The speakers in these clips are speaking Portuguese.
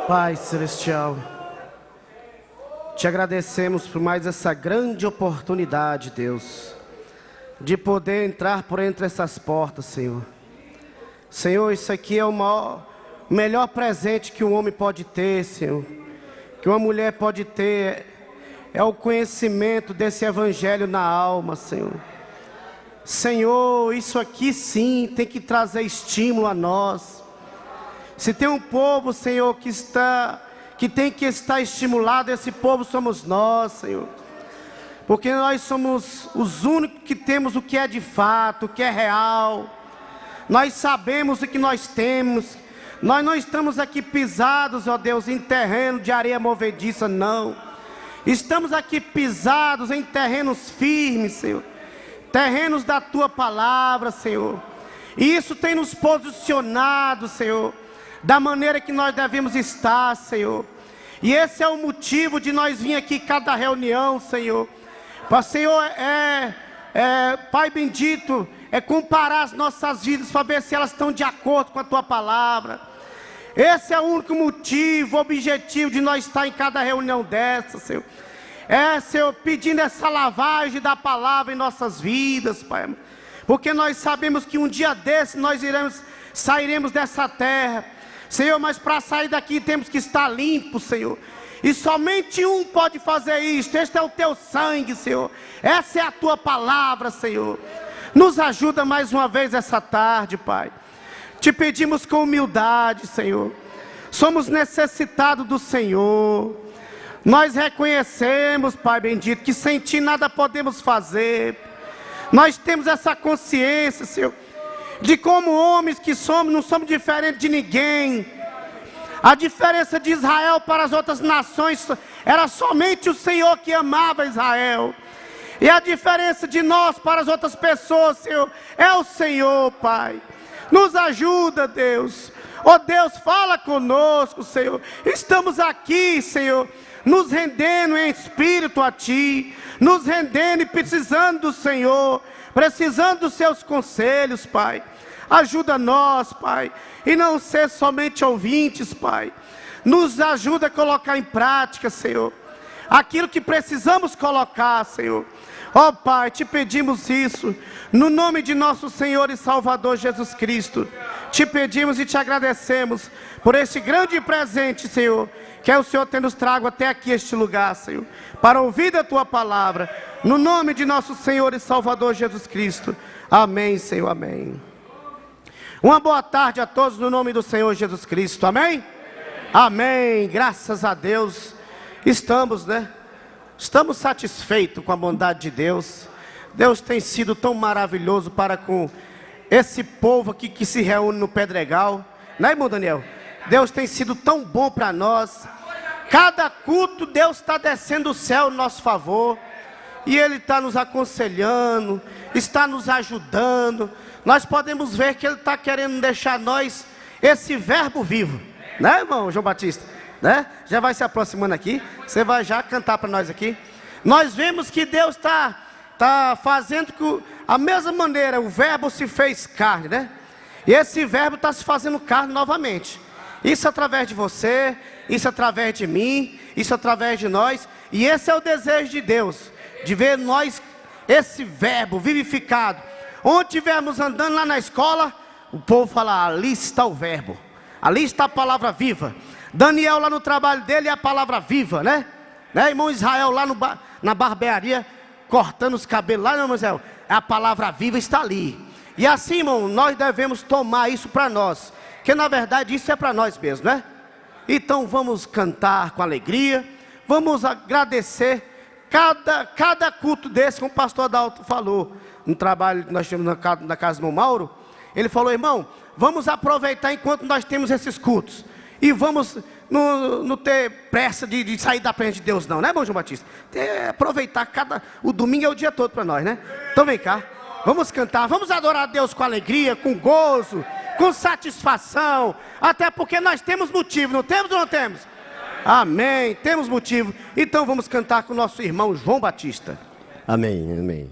Pai Celestial, te agradecemos por mais essa grande oportunidade, Deus, de poder entrar por entre essas portas, Senhor. Senhor, isso aqui é o melhor presente que um homem pode ter, Senhor, que uma mulher pode ter, é o conhecimento desse evangelho na alma, Senhor. Senhor, isso aqui sim tem que trazer estímulo a nós. Se tem um povo, Senhor, que tem que estar estimulado, esse povo somos nós, Senhor. Porque nós somos os únicos que temos o que é de fato, o que é real. Nós sabemos o que nós temos. Nós não estamos aqui pisados, ó Deus, em terreno de areia movediça, não. Estamos aqui pisados em terrenos firmes, Senhor. Terrenos da Tua Palavra, Senhor. E isso tem nos posicionado, Senhor, da maneira que nós devemos estar, Senhor. E esse é o motivo de nós vir aqui cada reunião, Senhor. Para Senhor, Pai bendito, é comparar as nossas vidas para ver se elas estão de acordo com a Tua Palavra. Esse é o único motivo, objetivo de nós estar em cada reunião dessa, Senhor. Senhor, pedindo essa lavagem da Palavra em nossas vidas, Pai. Porque nós sabemos que um dia desse nós sairemos dessa terra, Senhor, mas para sair daqui temos que estar limpos, Senhor. E somente um pode fazer isso. Este é o Teu sangue, Senhor. Essa é a Tua Palavra, Senhor. Nos ajuda mais uma vez essa tarde, Pai. Te pedimos com humildade, Senhor. Somos necessitados do Senhor. Nós reconhecemos, Pai bendito, que sem Ti nada podemos fazer. Nós temos essa consciência, Senhor, de como homens que somos, não somos diferentes de ninguém. A diferença de Israel para as outras nações era somente o Senhor que amava Israel. E a diferença de nós para as outras pessoas, Senhor, é o Senhor, Pai. Nos ajuda, Deus. Oh Deus, fala conosco, Senhor. Estamos aqui, Senhor, nos rendendo em espírito a Ti, nos rendendo e precisando do Senhor, precisando dos Seus conselhos, Pai. Ajuda nós, Pai, e não ser somente ouvintes, Pai. Nos ajuda a colocar em prática, Senhor, aquilo que precisamos colocar, Senhor. Ó Pai, te pedimos isso, no nome de nosso Senhor e Salvador Jesus Cristo. Te pedimos e te agradecemos por esse grande presente, Senhor, que é o Senhor ter nos trago até aqui este lugar, Senhor, para ouvir a Tua Palavra, no nome de nosso Senhor e Salvador Jesus Cristo. Amém, Senhor, amém. Uma boa tarde a todos no nome do Senhor Jesus Cristo, amém? Amém, graças a Deus. Estamos satisfeitos com a bondade de Deus. Deus tem sido tão maravilhoso para com esse povo aqui que se reúne no Pedregal, né, irmão Daniel? Deus tem sido tão bom para nós. Cada culto Deus está descendo o céu no nosso favor. E Ele está nos aconselhando, está nos ajudando. Nós podemos ver que Ele está querendo deixar nós esse verbo vivo, né, irmão João Batista? Né? Já vai se aproximando aqui, você vai já cantar para nós aqui. Nós vemos que Deus está fazendo que a mesma maneira o verbo se fez carne, né? E esse verbo está se fazendo carne novamente. Isso através de você, isso através de mim, isso através de nós. E esse é o desejo de Deus, de ver nós, esse verbo vivificado. Onde estivermos andando lá na escola, o povo fala, ali está o verbo, ali está a palavra viva. Daniel lá no trabalho dele é a palavra viva, né? Irmão Israel lá na barbearia, cortando os cabelos lá, não, irmão Israel, a palavra viva está ali. E assim, irmão, nós devemos tomar isso para nós, que na verdade isso é para nós mesmos, né? Então vamos cantar com alegria, vamos agradecer cada culto desse, como o pastor Adalto falou, no trabalho que nós temos na casa do irmão Mauro. Ele falou, irmão, vamos aproveitar enquanto nós temos esses cultos. E vamos não ter pressa de sair da presença de Deus não, né, irmão João Batista? Aproveitar o domingo é o dia todo para nós, né? Então vem cá, vamos cantar, vamos adorar a Deus com alegria, com gozo, com satisfação. Até porque nós temos motivo, não temos ou não temos? Amém, temos motivo. Então vamos cantar com o nosso irmão João Batista. Amém, amém.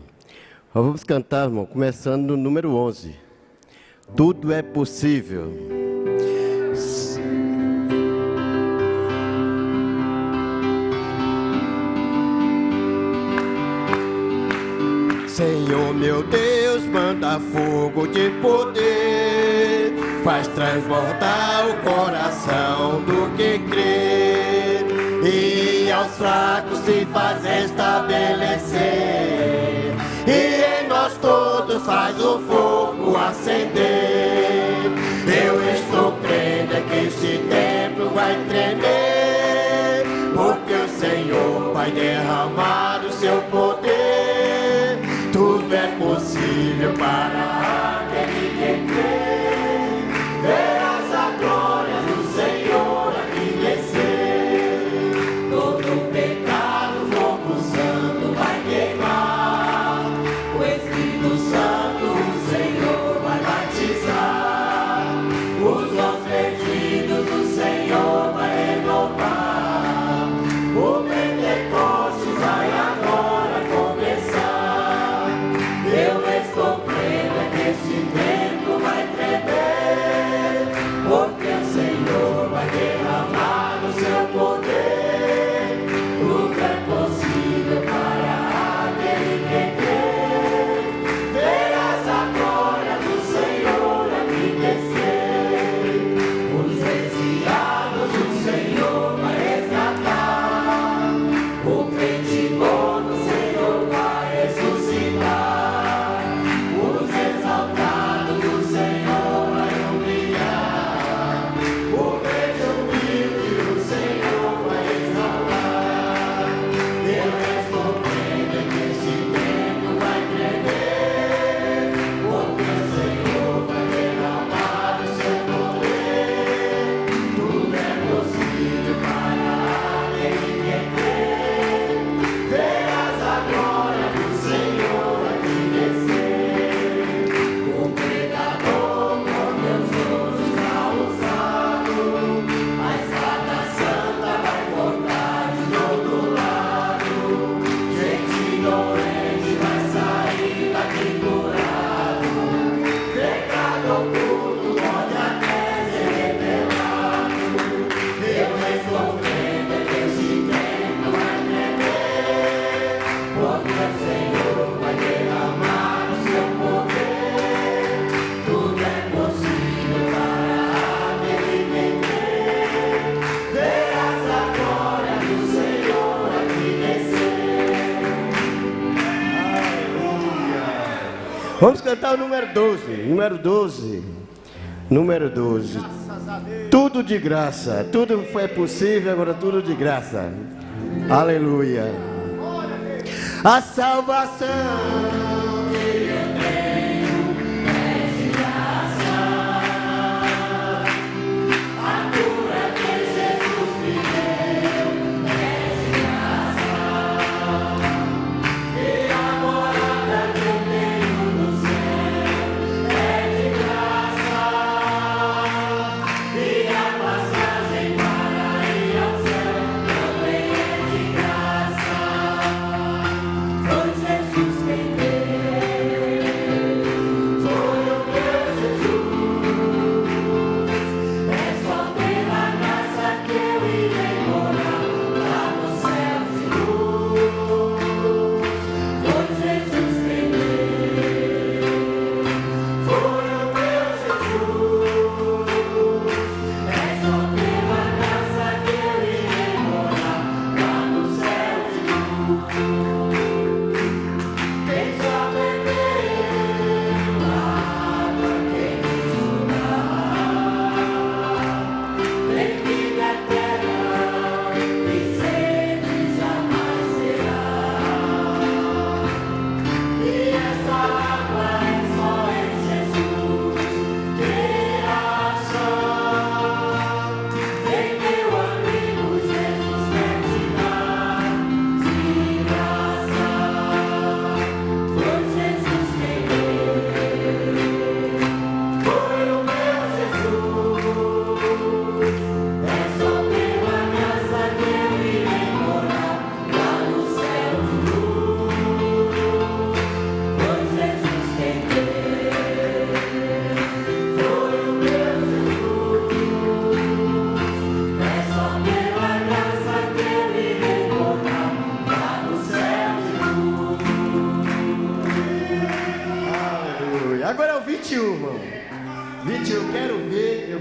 Vamos cantar, irmão, começando no número 11. Tudo é possível. meu Deus, manda fogo de poder, faz transbordar o coração do que crê, e aos fracos se faz estabelecer, e em nós todos faz o fogo acender. Eu estou crendo que esse templo vai tremer, porque o Senhor vai derramar o seu poder. Tudo é possível para aquele que crê. Verás a glória do Senhor aqui descer. Todo pecado, fogo santo vai queimar. O Espírito Santo, o Senhor vai batizar. Os dons perdidos do Senhor vai renovar. O Pentecostes vai agora começar. Eu estou crendo que esse templo vai tremer, porque o Senhor vai derramar o seu poder. Tudo é possível para aquele que crê. Verás a glória do Senhor aqui descer. Os exiliados o Senhor vai resgatar. O pentigor do Senhor vai ressuscitar. Os exaltados do Senhor vai humilhar. O grande humilde do Senhor vai exaltar. Eu estou crendo que esse templo vai tremer, porque o Senhor vai derramar o seu poder. Tudo é possível para aquele que crê. Verás a glória do Senhor aqui descer. O pregador com meus olhos está usado. A espada santa vai cortar de todo lado. Gente ignorante vai sair daqui curado. Pecado oculto pode até ser revelado. Eu estou crendo que esse templo vai tremer, porque o Senhor vai derramar o seu poder. Tudo é possível para aquele que crê. Verás a glória do Senhor aqui descer. Vamos cantar o número 12. Número 12. Número 12. Tudo de graça. Tudo foi possível, agora tudo de graça. Aleluia. A salvação que eu tenho é de graça. A cura que Jesus me deu é de graça. E a morada que eu tenho no céu é de graça. E a passagem para ir ao céu também é de graça. Foi Jesus quem deu.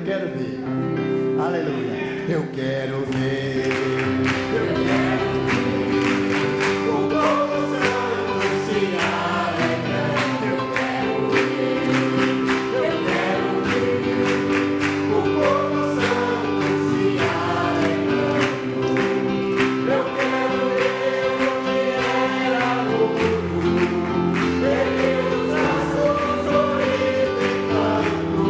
quero ver. Aleluia. Eu quero ver. Eu quero ver. O povo santo se alegrando. Eu quero ver. Eu quero ver. O povo santo se alegrando. Eu quero ver o que era mudo. Ver os braços glorificando.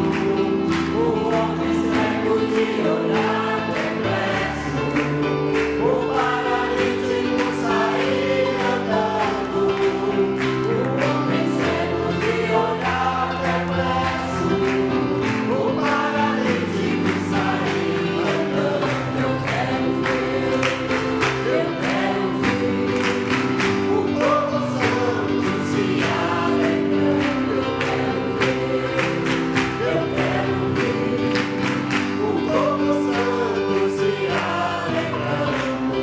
O homem cego de olhar perplexo. O paralítico sair andando. O homem cego de olhar perplexo. O paralítico sair andando. Eu quero ver. Eu quero ver. O povo santo se alegrando. Eu quero ver. Eu quero ver. O povo santo se alegrando.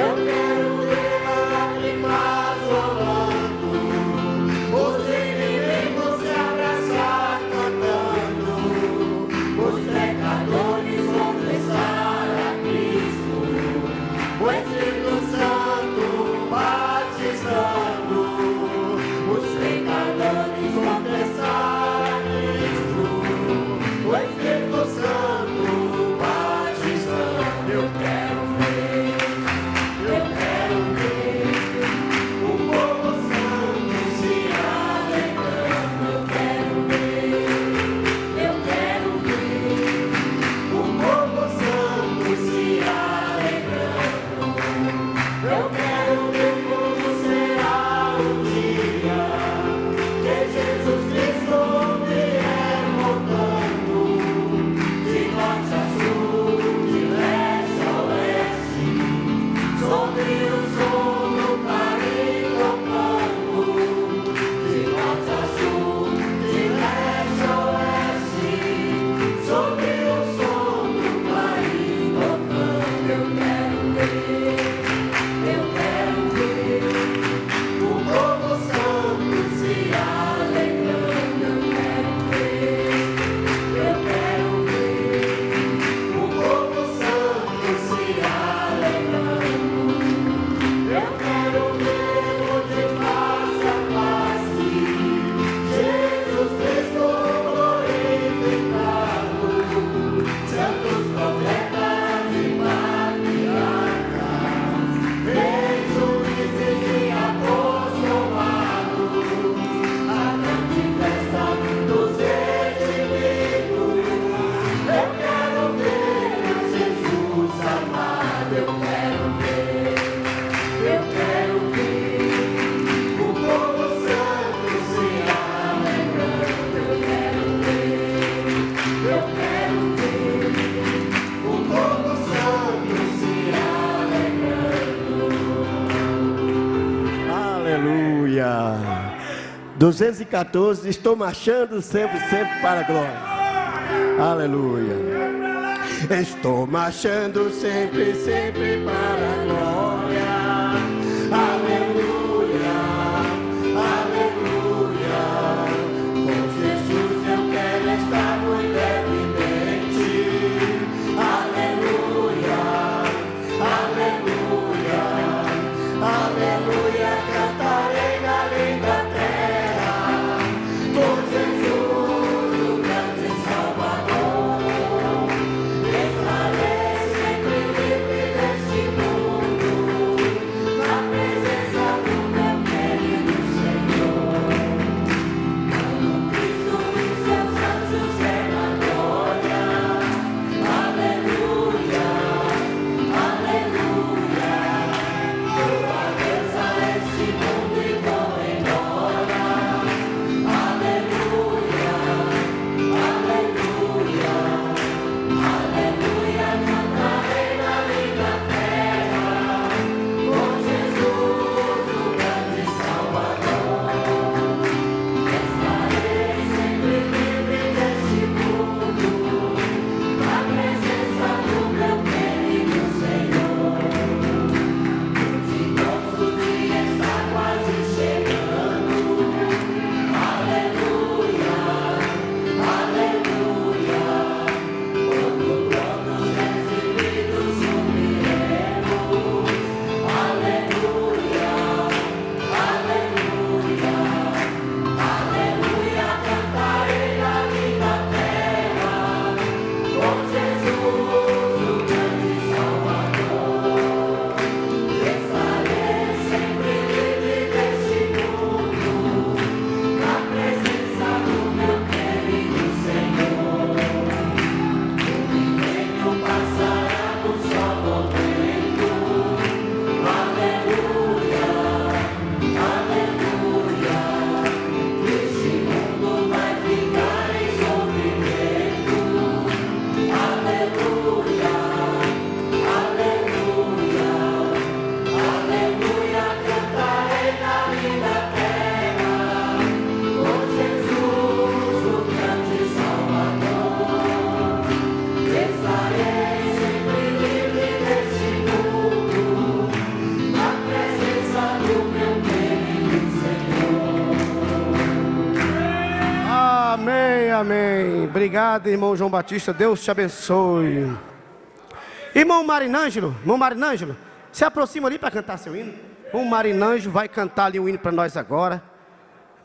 Eu quero ver lágrimas rolando. Os inimigos se abraçar cantando. Os pecadores confessar a Cristo. O Espírito Santo batizando. Os pecadores confessar a Cristo. O Espírito Santo batizando. Eu quero ver. Eu quero ver. O povo santo se alegrando. Eu quero ver. Eu quero ver. O povo santo se alegrando. Eu quero ver como será o dia que Jesus Cristo vier voltando. De norte a sul, de leste a oeste, sobre o som do clarim tocando. De norte a sul, de leste a oeste, sobre o som do clarim tocando. Eu quero ver. Eu quero ver o povo santo se alegrando. Eu quero ver. Eu quero ver o povo santo se alegrando. Eu quero ver de face a face Jesus Cristo glorificado. Santos profetas e patriarcas, reis, juízes e apostolados, a grande festa dos redimidos. Eu quero ver Jesus amado. Eu quero ver. Eu quero ver o povo santo se alegrando. Eu quero ver. Eu quero ver o povo santo se alegrando. Aleluia. 214, estou marchando sempre, sempre para a glória. Aleluia. Estou marchando sempre, sempre para a glória. Aleluia. Aleluia. Com Jesus eu quero estar muito evidente. Aleluia. Aleluia. Aleluia. Cantarei na linda terra. Com Jesus, o grande Salvador. Estarei sempre livre deste mundo. Obrigado, irmão João Batista. Deus te abençoe. Irmão Marinângelo, se aproxima ali para cantar seu hino. O Marinângelo vai cantar ali um hino para nós agora.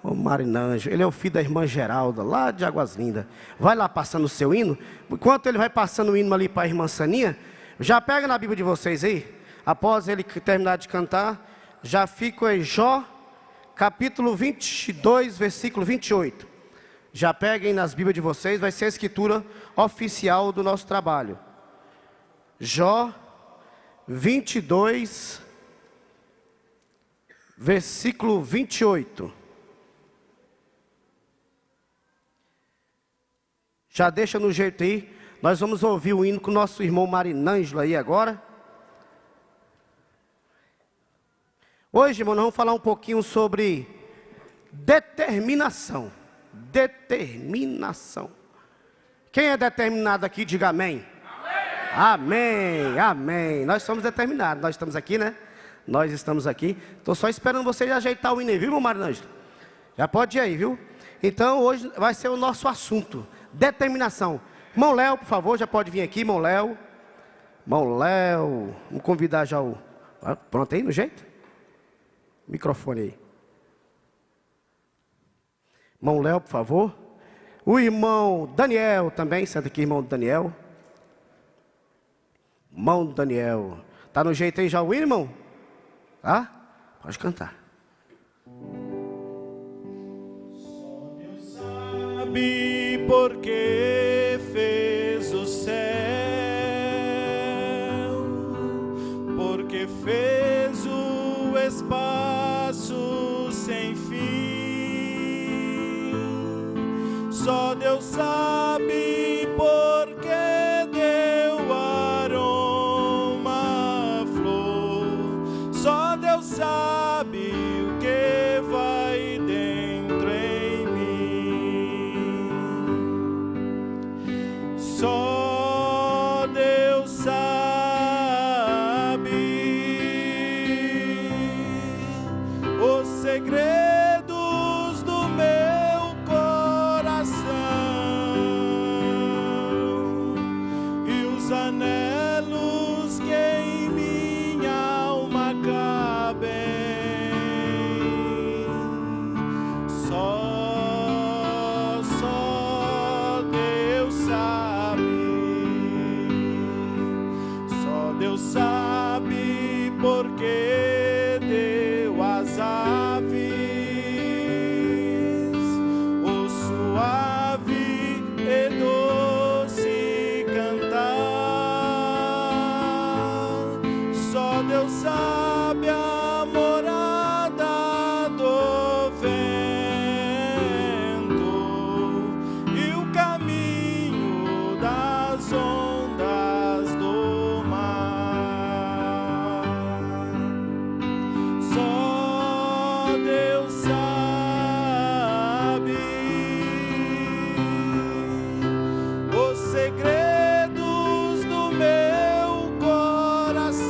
O Marinângelo, ele é o filho da irmã Geralda, lá de Águas Lindas. Vai lá passando o seu hino. Enquanto ele vai passando o hino ali para a irmã Saninha, já pega na Bíblia de vocês aí. Após ele terminar de cantar, já fica em Jó, capítulo 22, versículo 28. Já peguem nas Bíblias de vocês, vai ser a escritura oficial do nosso trabalho. Jó 22, versículo 28. Já deixa no jeito aí. Nós vamos ouvir o hino com o nosso irmão Marinângelo aí agora. Hoje, irmão, nós vamos falar um pouquinho sobre determinação. Determinação. Quem é determinado aqui, diga amém. Amém, amém. Nós somos determinados. Nós estamos aqui, né? Nós estamos aqui. Estou só esperando vocês ajeitar o hino aí, viu, meu Marinângelo? Já pode ir aí, viu? Então, hoje vai ser o nosso assunto. Determinação. Irmão Léo, por favor, já pode vir aqui, irmão Léo. Irmão Léo, vamos convidar já o... Pronto aí, no jeito? Microfone aí. Irmão Léo, por favor. O irmão Daniel também, senta aqui, irmão Daniel. Irmão Daniel. Tá no jeito aí já o hino, irmão? Tá? Pode cantar. Só Deus sabe por que fez o céu, porque fez o espaço sem fim. Só Deus sabe por que deu aroma à flor. Só Deus sabe o que vai dentro em mim. Só Deus sabe os segredos do meu coração e os anelos que em minha alma cabem. Só Deus sabe. Só Deus sabe porque deu às aves o suave e doce cantar. Só Deus sabe a morada do vento e o caminho das ondas do mar. Só Deus sabe os segredos do meu coração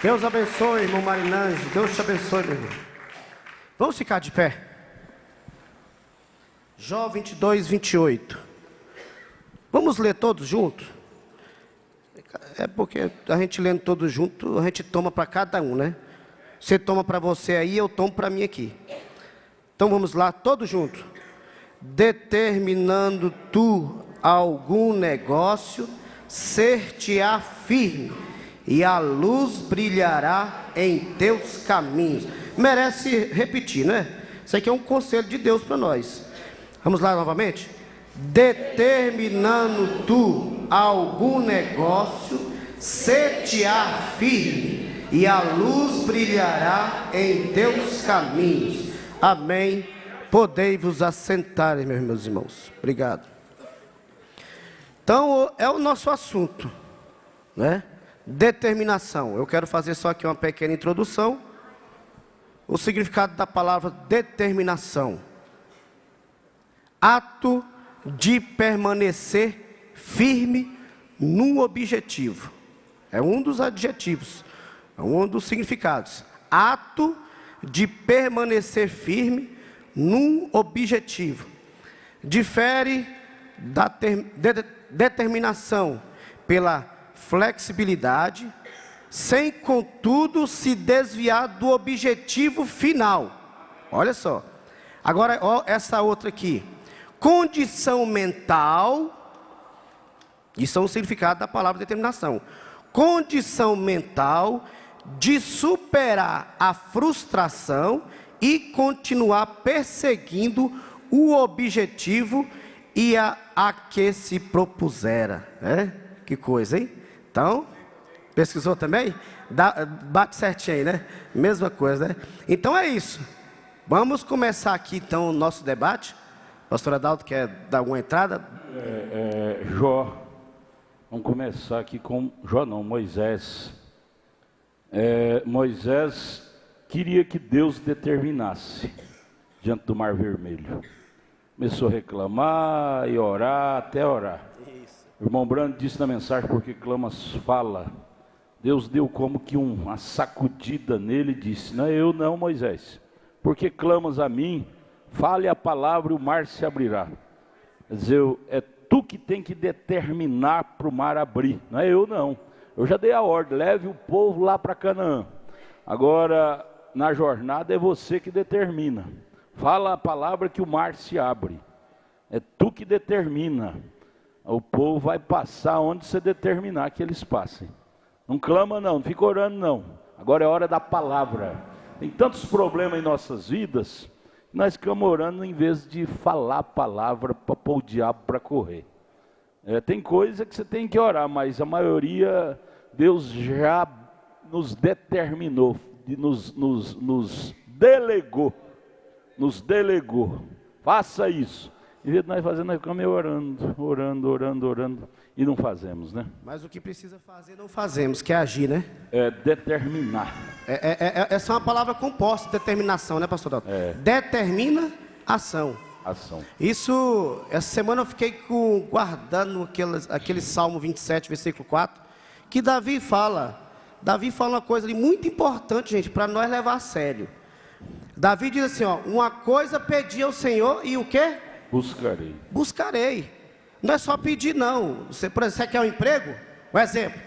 Deus abençoe, irmão Marinange. Deus te abençoe, meu irmão. Vamos ficar de pé. Jó 22, 28. Vamos ler todos juntos? É porque a gente lendo todos juntos, a gente toma para cada um, né? Você toma para você aí, eu tomo para mim aqui. Então vamos lá, todos juntos. Determinando tu algum negócio, ser-te-á firme, e a luz brilhará em teus caminhos. Merece repetir, né? Isso aqui é um conselho de Deus para nós. Vamos lá novamente? Determinando tu algum negócio, ser-te-á firme, e a luz brilhará em teus caminhos. Amém. Podei-vos assentar, meus irmãos. Obrigado. Então, é o nosso assunto, né? Determinação. Eu quero fazer só aqui uma pequena introdução. O significado da palavra determinação. Ato de permanecer firme num objetivo. É um dos adjetivos, é um dos significados. Ato de permanecer firme num objetivo. Difere da determinação pela flexibilidade, sem contudo se desviar do objetivo final. Olha só. Agora, ó, essa outra aqui. Condição mental, isso é um significado da palavra determinação. Condição mental de superar a frustração e continuar perseguindo o objetivo e a que se propusera. Que coisa, hein? Então, pesquisou também? Bate certinho aí, né? Mesma coisa, né? Então é isso. Vamos começar aqui então o nosso debate. Pastor Adalto quer dar alguma entrada? Jó. Vamos começar aqui com Jó não, Moisés. Moisés queria que Deus determinasse diante do Mar Vermelho. Começou a reclamar e orar, até orar. Isso. O irmão Brando disse na mensagem, porque clamas fala. Deus deu como que uma sacudida nele e disse, não é eu não, Moisés. Porque clamas a mim, fale a palavra e o mar se abrirá. Quer dizer, é tu que tem que determinar para o mar abrir, não é eu não. Eu já dei a ordem, leve o povo lá para Canaã. Agora, na jornada é você que determina. Fala a palavra que o mar se abre. É tu que determina. O povo vai passar onde você determinar que eles passem. Não clama não, não fica orando não. Agora é hora da palavra. Tem tantos problemas em nossas vidas, nós ficamos orando em vez de falar a palavra para pôr o diabo para correr. Tem coisa que você tem que orar, mas a maioria Deus já nos determinou, nos delegou. Nos delegou. Faça isso. Em vez de nós fazendo, nós ficamos orando e não fazemos, né? Mas o que precisa fazer não fazemos, que é agir, né? É determinar. Essa é uma palavra composta, determinação, né, pastor Dalton? Determina ação. Ação. Isso, essa semana eu fiquei guardando aquele Salmo 27, versículo 4, que Davi fala. Davi fala uma coisa ali muito importante, gente, para nós levar a sério. Davi diz assim, ó, uma coisa pedi ao Senhor e o quê? Buscarei. Buscarei. Não é só pedir não. Você, por exemplo, você quer um emprego? Um exemplo.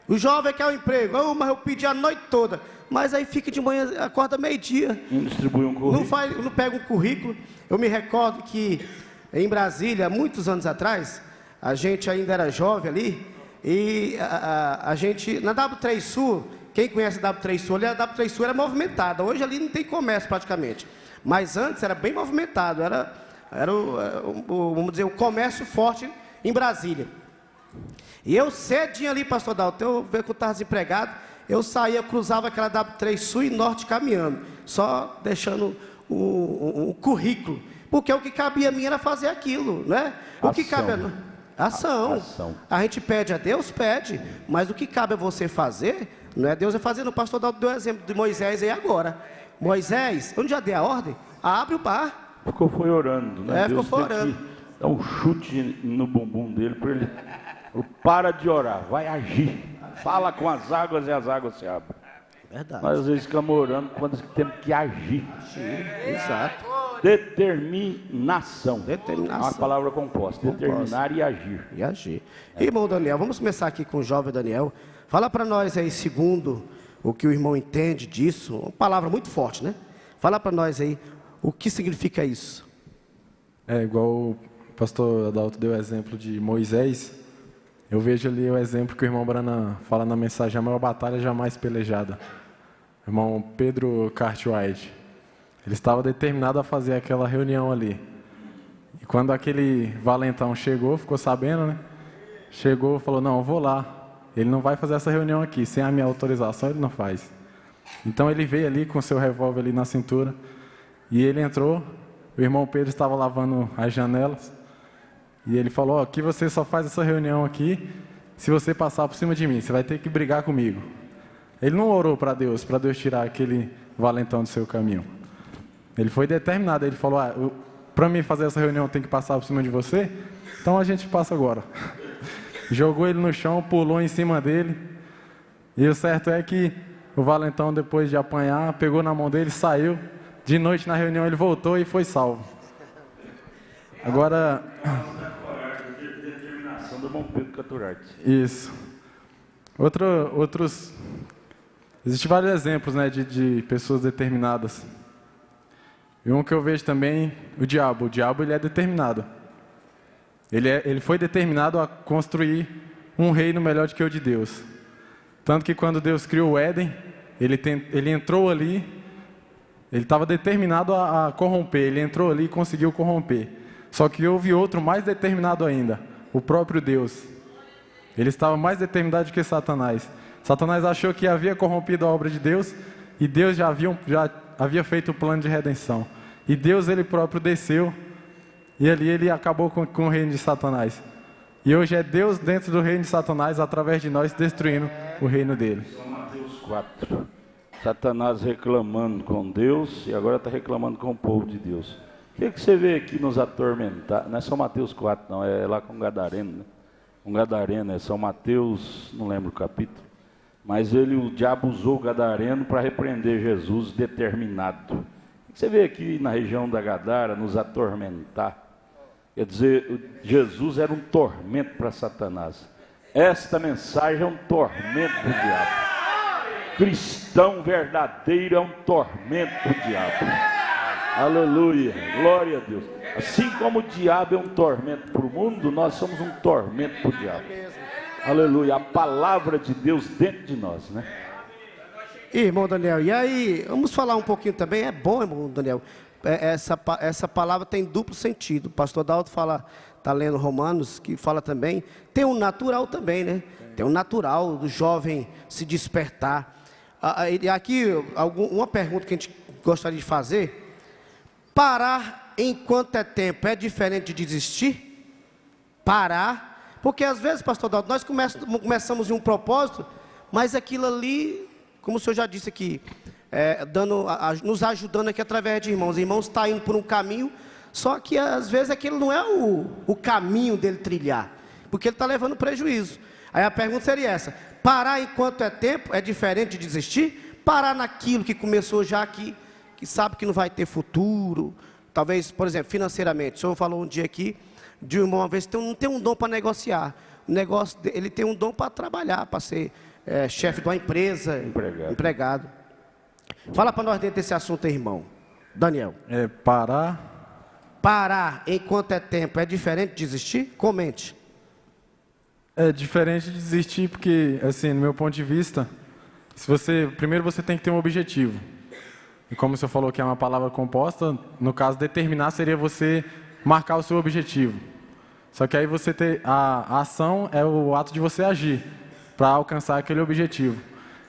O jovem quer um emprego. Mas eu pedi a noite toda. Mas aí fica de manhã, acorda meio-dia. Não distribui um currículo. Não pega um currículo. Eu me recordo que em Brasília, muitos anos atrás, a gente ainda era jovem ali, e a gente, na W3 Sul, quem conhece a W3 Sul, ali, a W3 Sul era movimentada. Hoje ali não tem comércio praticamente. Mas antes era bem movimentado, era vamos dizer, o comércio forte em Brasília. E eu cedinho ali, pastor Dalton, eu vejo que eu estava desempregado, eu saía, cruzava aquela W3 Sul e Norte caminhando, só deixando um currículo, porque o que cabia a mim era fazer aquilo, né? O que cabe a nós? Ação. A gente pede a Deus, pede, mas o que cabe a você fazer, não é Deus é fazer. O pastor Dalton deu o exemplo de Moisés aí agora. Moisés, onde já dei a ordem? Abre o mar. Foi orando, né? Deus ficou orando. Dá um chute no bumbum dele para ele. Para de orar, vai agir. Fala com as águas e as águas se abrem. Verdade. Nós às vezes ficamos orando quando temos que agir. Exato. Determinação. Determinação. É uma palavra composta. Determinar e agir. E agir. Irmão Daniel, vamos começar aqui com o jovem Daniel. Fala para nós aí, segundo o que o irmão entende disso, uma palavra muito forte, né? Fala para nós aí, o que significa isso? É igual o pastor Adalto deu o exemplo de Moisés. Eu vejo ali o exemplo que o irmão Brana fala na mensagem, a maior batalha jamais pelejada. O irmão Pedro Cartwright, ele estava determinado a fazer aquela reunião ali. E quando aquele valentão chegou, ficou sabendo, né? Chegou, falou, não, eu vou lá. Ele não vai fazer essa reunião aqui, sem a minha autorização ele não faz. Então ele veio ali com o seu revólver ali na cintura, e ele entrou, o irmão Pedro estava lavando as janelas, e ele falou, aqui você só faz essa reunião aqui, se você passar por cima de mim, você vai ter que brigar comigo. Ele não orou para Deus tirar aquele valentão do seu caminho. Ele foi determinado, ele falou, para mim fazer essa reunião tem que passar por cima de você, então a gente passa agora. Jogou ele no chão, pulou em cima dele, e o certo é que o valentão, depois de apanhar, pegou na mão dele, saiu, de noite na reunião ele voltou e foi salvo. Agora... Determinação do bom Pedro Cartwright. Isso. Existem vários exemplos, né, de pessoas determinadas. E um que eu vejo também, o diabo. O diabo, ele é determinado. Ele foi determinado a construir um reino melhor do que o de Deus. Tanto que quando Deus criou o Éden, ele entrou ali, ele estava determinado a corromper, ele entrou ali e conseguiu corromper. Só que houve outro mais determinado ainda, o próprio Deus. Ele estava mais determinado do que Satanás. Satanás achou que havia corrompido a obra de Deus, e Deus já havia feito o plano de redenção. E Deus, ele próprio, desceu, e ali ele acabou com o reino de Satanás. E hoje é Deus dentro do reino de Satanás, através de nós, destruindo o reino dele. Mateus 4. Satanás reclamando com Deus e agora está reclamando com o povo de Deus. O que você vê aqui nos atormentar? Não é São Mateus 4, não, é lá com o Gadareno, né? Um Gadareno, é São Mateus, não lembro o capítulo. Mas o diabo usou o Gadareno para repreender Jesus determinado. O que você vê aqui na região da Gadara nos atormentar? Quer dizer, Jesus era um tormento para Satanás. Esta mensagem é um tormento para o diabo. Cristão verdadeiro é um tormento para o diabo. Aleluia, glória a Deus. Assim como o diabo é um tormento para o mundo, nós somos um tormento para o diabo. Aleluia, a palavra de Deus dentro de nós, né? Irmão Daniel, e aí, vamos falar um pouquinho também, é bom, irmão Daniel, essa palavra tem duplo sentido. O pastor Dalto fala, está lendo Romanos, que fala também, tem um natural também, né? Tem um natural do jovem se despertar. E aqui, uma pergunta que a gente gostaria de fazer, parar enquanto é tempo é diferente de desistir? Parar, porque às vezes, pastor Dalto, nós começamos em um propósito, mas aquilo ali, como o senhor já disse aqui, nos ajudando aqui através de irmãos. Irmãos está indo por um caminho, só que às vezes aquilo não é o caminho dele trilhar, porque ele está levando prejuízo. Aí a pergunta seria essa: parar enquanto é tempo é diferente de desistir? Parar naquilo que começou já que sabe que não vai ter futuro, talvez, por exemplo, financeiramente. O senhor falou um dia aqui de uma vez que não tem um dom para negociar. O negócio ele tem um dom para trabalhar, para ser chefe de uma empresa, empregado. Fala para nós dentro desse assunto aí, irmão Daniel. Parar enquanto é tempo é diferente de desistir? Comente. É diferente de desistir porque, assim, no meu ponto de vista, primeiro você tem que ter um objetivo. E como o senhor falou que é uma palavra composta, no caso, determinar seria você marcar o seu objetivo. Só que aí a ação é o ato de você agir para alcançar aquele objetivo.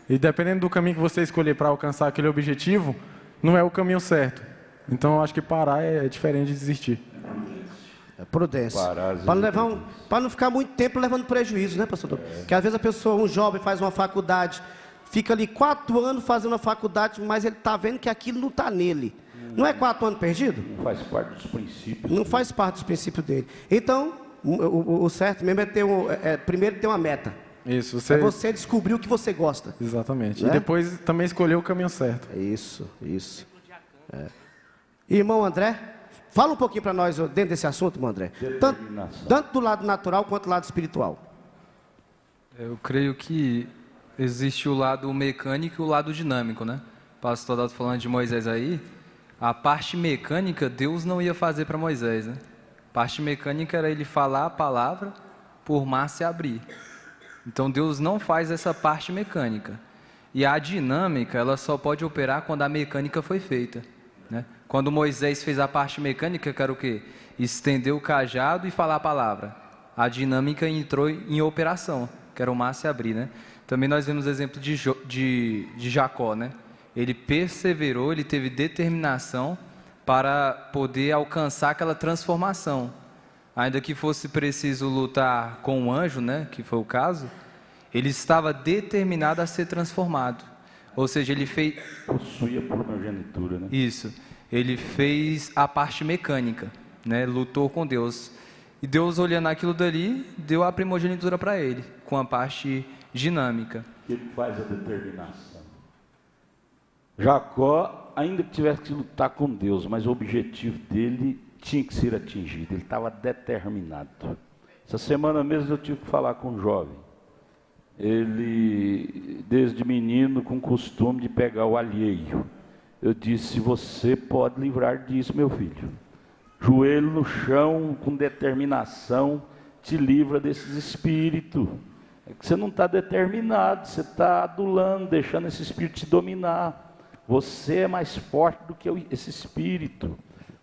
E dependendo do caminho que você escolher para alcançar aquele objetivo, não é o caminho certo. Então eu acho que parar é diferente de desistir. É prudência. Para não ficar muito tempo levando prejuízo, né, pastor? Porque às vezes a pessoa, um jovem, faz uma faculdade, fica ali 4 anos fazendo a faculdade, mas ele está vendo que aquilo não está nele. Não é 4 anos perdido? Não faz parte dos princípios. Não faz parte dos princípios dele. Então, o certo mesmo é primeiro ter uma meta. Isso, É você descobrir o que você gosta. Exatamente. Né? E depois também escolher o caminho certo. Isso. É. Irmão André, fala um pouquinho para nós dentro desse assunto, irmão André. Tanto do lado natural quanto do lado espiritual. Eu creio que existe o lado mecânico e o lado dinâmico, né? O pastor Adalto falando de Moisés aí, a parte mecânica Deus não ia fazer para Moisés, né? A parte mecânica era ele falar a palavra por mar se abrir. Então Deus não faz essa parte mecânica. E a dinâmica, ela só pode operar quando a mecânica foi feita, né? Quando Moisés fez a parte mecânica, que era o quê? Estender o cajado e falar a palavra. A dinâmica entrou em operação, que era o mar se abrir, né? Também nós vemos o exemplo de Jacó, né? Ele perseverou, ele teve determinação para poder alcançar aquela transformação. Ainda que fosse preciso lutar com um anjo, né? Que foi o caso, ele estava determinado a ser transformado. Ou seja, ele fez... Possuía primogenitura, né? Isso. Ele fez a parte mecânica, né? Lutou com Deus. E Deus, olhando aquilo dali, deu a primogenitura para ele, com a parte dinâmica. Ele faz a determinação. Jacó, ainda que tivesse que lutar com Deus, mas o objetivo dele tinha que ser atingido. Ele estava determinado. Essa semana mesmo eu tive que falar com um jovem. Ele, desde menino, com o costume de pegar o alheio. Eu disse: você pode livrar disso, meu filho. Joelho no chão, com determinação, te livra desses espíritos. É que você não está determinado, você está adulando, deixando esse espírito te dominar. Você é mais forte do que esse espírito.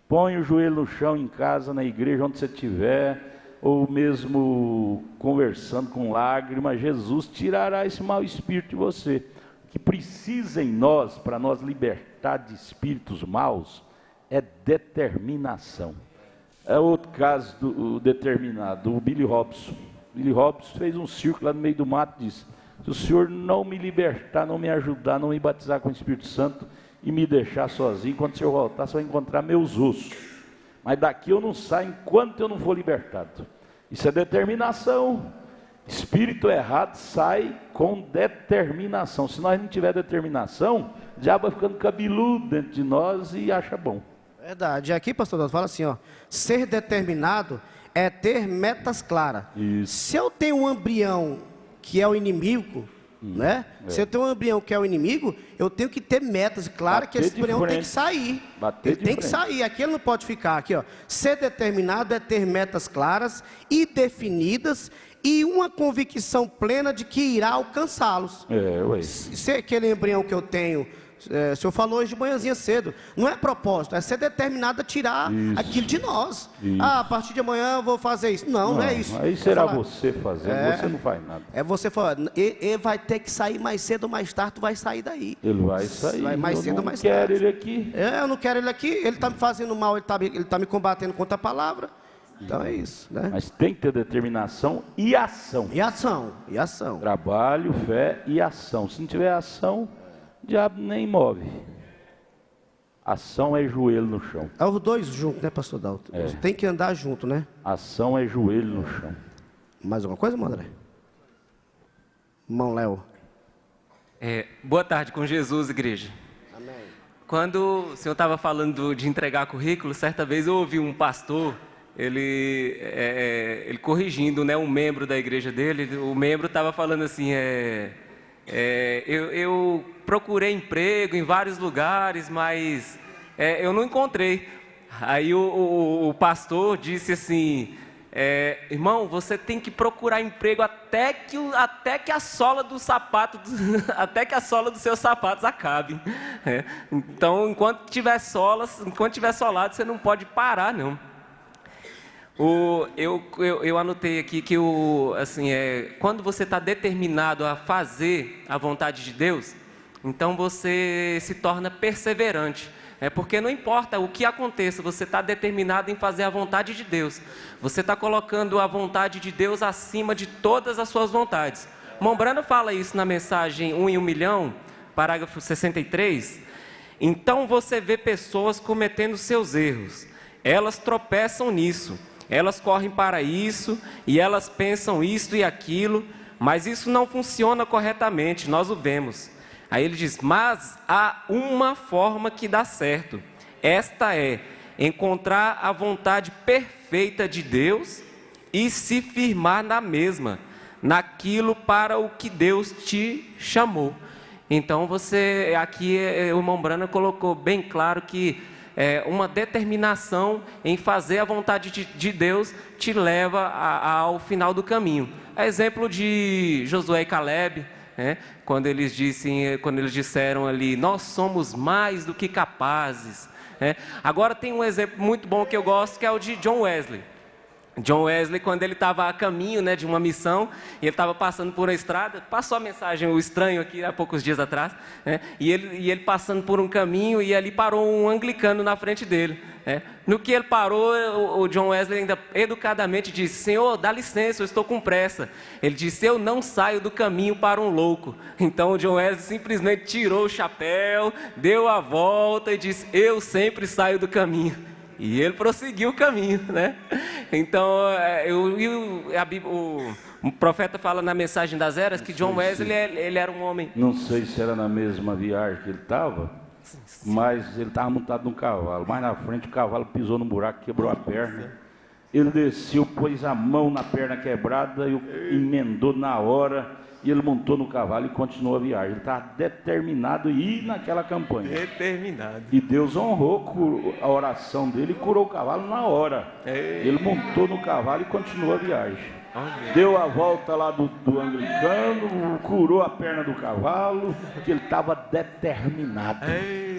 Põe o joelho no chão em casa, na igreja, onde você estiver, ou mesmo conversando com lágrimas, Jesus tirará esse mau espírito de você. O que precisa em nós, para nós libertar de espíritos maus, é determinação. É outro caso do determinado, o Billy Robson. Billy Robson fez um círculo lá no meio do mato e disse: se o senhor não me libertar, não me ajudar, não me batizar com o Espírito Santo e me deixar sozinho, quando o senhor voltar, você vai encontrar meus ossos. Mas daqui eu não saio enquanto eu não for libertado. Isso é determinação. Espírito errado sai com determinação. Se nós não tiver determinação, o diabo vai ficando cabeludo dentro de nós e acha bom. Verdade. Aqui, pastor Doutor, fala assim, ó: ser determinado é ter metas claras. Isso. Se eu tenho um embrião que é o inimigo, né? Se eu tenho um embrião que é o inimigo, eu tenho que ter metas claras, que esse embrião tem que sair. Ele tem que sair, aqui ele não pode ficar. Aqui, ó: ser determinado é ter metas claras e definidas e uma convicção plena de que irá alcançá-los. Se aquele embrião que eu tenho, o senhor falou hoje de manhãzinha cedo, não é propósito, é ser determinado a tirar aquilo de nós. Ah, a partir de amanhã eu vou fazer isso. Não é isso. Aí será você fazendo, você não faz nada. É você falando, ele vai ter que sair mais cedo ou mais tarde, tu vai sair daí. Ele vai sair, vai mais cedo ou mais tarde. Eu não quero ele aqui. Eu não quero ele aqui, ele está me fazendo mal, ele tá me combatendo contra a palavra. Então é isso, né? Mas tem que ter determinação e ação. E ação. Trabalho, fé e ação. Se não tiver ação, o diabo nem move. Ação é joelho no chão. É os dois juntos, né, pastor Dalton? Tem que andar junto, né? Ação é joelho no chão. Mais alguma coisa, irmão André? Irmão Léo. Boa tarde com Jesus, igreja. Amém. Quando o senhor estava falando de entregar currículo, certa vez eu ouvi um pastor, ele corrigindo, né, um membro da igreja dele. O membro estava falando assim, eu procurei emprego em vários lugares, mas eu não encontrei. Aí o pastor disse assim: irmão, você tem que procurar emprego até que a sola do sapato, até que a sola dos seus sapatos acabe. Então, enquanto tiver solado, você não pode parar, não. Eu anotei aqui que quando você está determinado a fazer a vontade de Deus, então você se torna perseverante. Porque não importa o que aconteça, você está determinado em fazer a vontade de Deus. Você está colocando a vontade de Deus acima de todas as suas vontades. Mombrana fala isso na mensagem 1 em 1 milhão, parágrafo 63. Então você vê pessoas cometendo seus erros. Elas tropeçam nisso. Elas correm para isso e elas pensam isto e aquilo, mas isso não funciona corretamente, nós o vemos. Aí ele diz, mas há uma forma que dá certo. Esta é encontrar a vontade perfeita de Deus e se firmar na mesma, naquilo para o que Deus te chamou. Então você, aqui o irmão Brana colocou bem claro que uma determinação em fazer a vontade de Deus te leva ao final do caminho. É exemplo de Josué e Caleb, quando eles disseram ali, nós somos mais do que capazes. Agora tem um exemplo muito bom que eu gosto, que é o de John Wesley. John Wesley, quando ele estava a caminho de uma missão, e ele estava passando por uma estrada, passou a mensagem, o estranho aqui, há poucos dias atrás, e ele passando por um caminho, e ali parou um anglicano na frente dele. No que ele parou, o John Wesley ainda educadamente disse, Senhor, dá licença, eu estou com pressa. Ele disse, eu não saio do caminho para um louco. Então o John Wesley simplesmente tirou o chapéu, deu a volta e disse, eu sempre saio do caminho. E ele prosseguiu o caminho, Então, o profeta fala na Mensagem das Eras que John Wesley, ele era um homem... Não sei se era na mesma viagem que ele estava, mas ele estava montado num cavalo. Mais na frente o cavalo pisou num buraco, quebrou a perna. Ele desceu, pôs a mão na perna quebrada e emendou na hora. E ele montou no cavalo e continuou a viagem. Ele estava determinado a ir naquela campanha. Determinado. E Deus honrou a oração dele e curou o cavalo na hora. Ele montou no cavalo e continuou a viagem. Deu a volta lá do anglicano, curou a perna do cavalo, que ele estava determinado.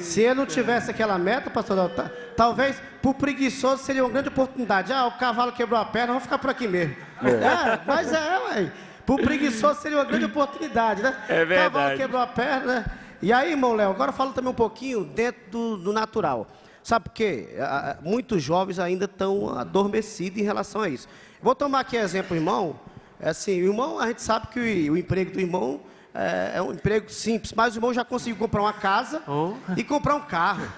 Se ele não tivesse aquela meta, pastor, talvez para o preguiçoso seria uma grande oportunidade. O cavalo quebrou a perna, vamos ficar por aqui mesmo. Mas ué. Para o preguiçoso seria uma grande oportunidade, É verdade. O cavalo quebrou a perna, E aí, irmão Léo, agora fala também um pouquinho dentro do natural. Sabe por quê? Muitos jovens ainda estão adormecidos em relação a isso. Vou tomar aqui exemplo, irmão. Assim, o irmão, a gente sabe que o emprego do irmão é um emprego simples, mas o irmão já conseguiu comprar uma casa e comprar um carro.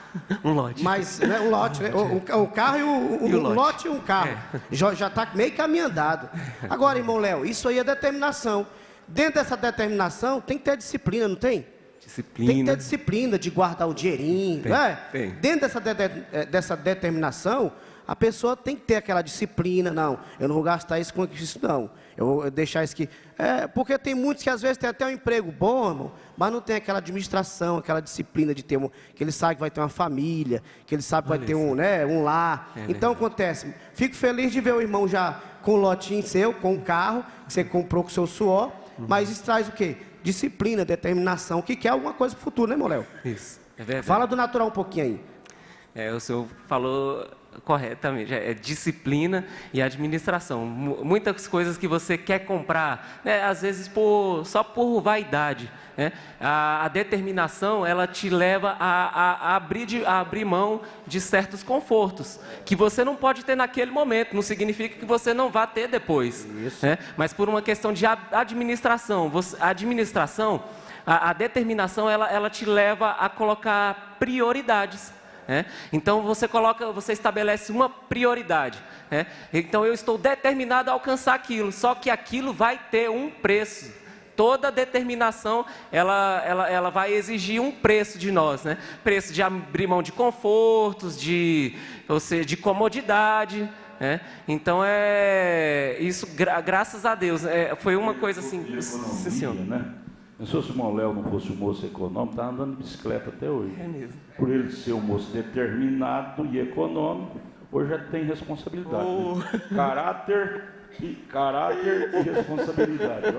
Um lote. Mas, um lote, né? O carro e um lote e um carro. Já está meio caminho andado. Agora, irmão Léo, isso aí é determinação. Dentro dessa determinação, tem que ter disciplina, não tem? Disciplina. Tem que ter disciplina de guardar o dinheirinho, Tem. Dentro dessa determinação, a pessoa tem que ter aquela disciplina. Não, eu não vou gastar isso com isso, não. Eu vou deixar isso aqui. Porque tem muitos que às vezes tem até um emprego bom, irmão, mas não tem aquela administração, aquela disciplina de ter que ele sabe que vai ter uma família, que ele sabe que vai ter um lar. Então acontece, fico feliz de ver o irmão já com o lotinho seu, com o carro, que você comprou com o seu suor, mas isso traz o quê? Disciplina, determinação, que quer alguma coisa para o futuro, né, irmão Léo? Isso, é verdade. Fala do natural um pouquinho aí. O senhor falou corretamente, é disciplina e administração. Muitas coisas que você quer comprar, às vezes só por vaidade, a determinação, ela te leva a abrir mão de certos confortos, que você não pode ter naquele momento, não significa que você não vá ter depois. Isso. Mas por uma questão de administração, a determinação, ela te leva a colocar prioridades. Então você estabelece uma prioridade. Então eu estou determinado a alcançar aquilo, só que aquilo vai ter um preço. Toda determinação ela vai exigir um preço de nós, preço de abrir mão de confortos, de comodidade. Então isso, graças a Deus, foi uma coisa assim, sim, senhor. Se o irmão Léo não fosse um moço econômico, estava andando de bicicleta até hoje. Mesmo. Por ele ser um moço determinado e econômico, hoje já tem responsabilidade. Caráter e responsabilidade.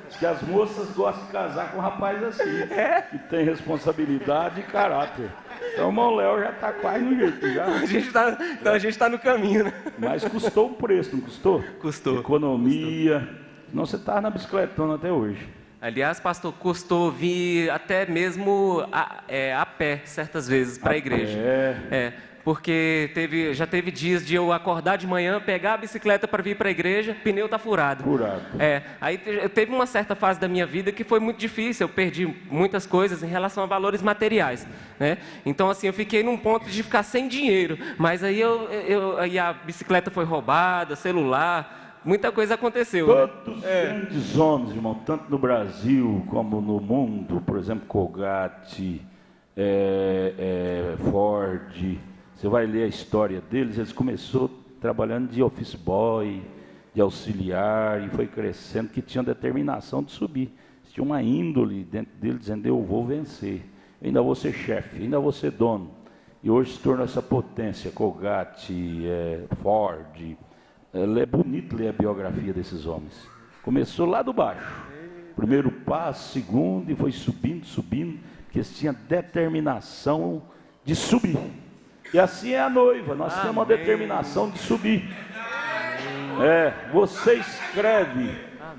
Diz que as moças gostam de casar com um rapaz assim, que tem responsabilidade e caráter. Então o irmão Léo já está quase no jeito. Já. A gente está no caminho, Mas custou o preço, não custou? Custou. Economia. Senão você está na bicicletona até hoje. Aliás, pastor, custou vir até mesmo a pé, certas vezes, para a igreja. Porque já teve dias de eu acordar de manhã, pegar a bicicleta para vir para a igreja, pneu está furado. Aí teve uma certa fase da minha vida que foi muito difícil, eu perdi muitas coisas em relação a valores materiais. Então, assim, eu fiquei num ponto de ficar sem dinheiro, mas aí a bicicleta foi roubada, celular... muita coisa aconteceu. Né? Todos os grandes homens, irmão, tanto no Brasil como no mundo, por exemplo, Colgate, Ford, você vai ler a história deles, eles começaram trabalhando de office boy, de auxiliar, e foi crescendo, que tinham determinação de subir. Tinha uma índole dentro dele dizendo, eu vou vencer, eu ainda vou ser chefe, ainda vou ser dono. E hoje se tornou essa potência, Colgate, Ford. É bonito ler a biografia desses homens. Começou lá do baixo. Primeiro passo, segundo, e foi subindo, porque eles tinham determinação de subir. E assim é a noiva, nós temos uma determinação de subir.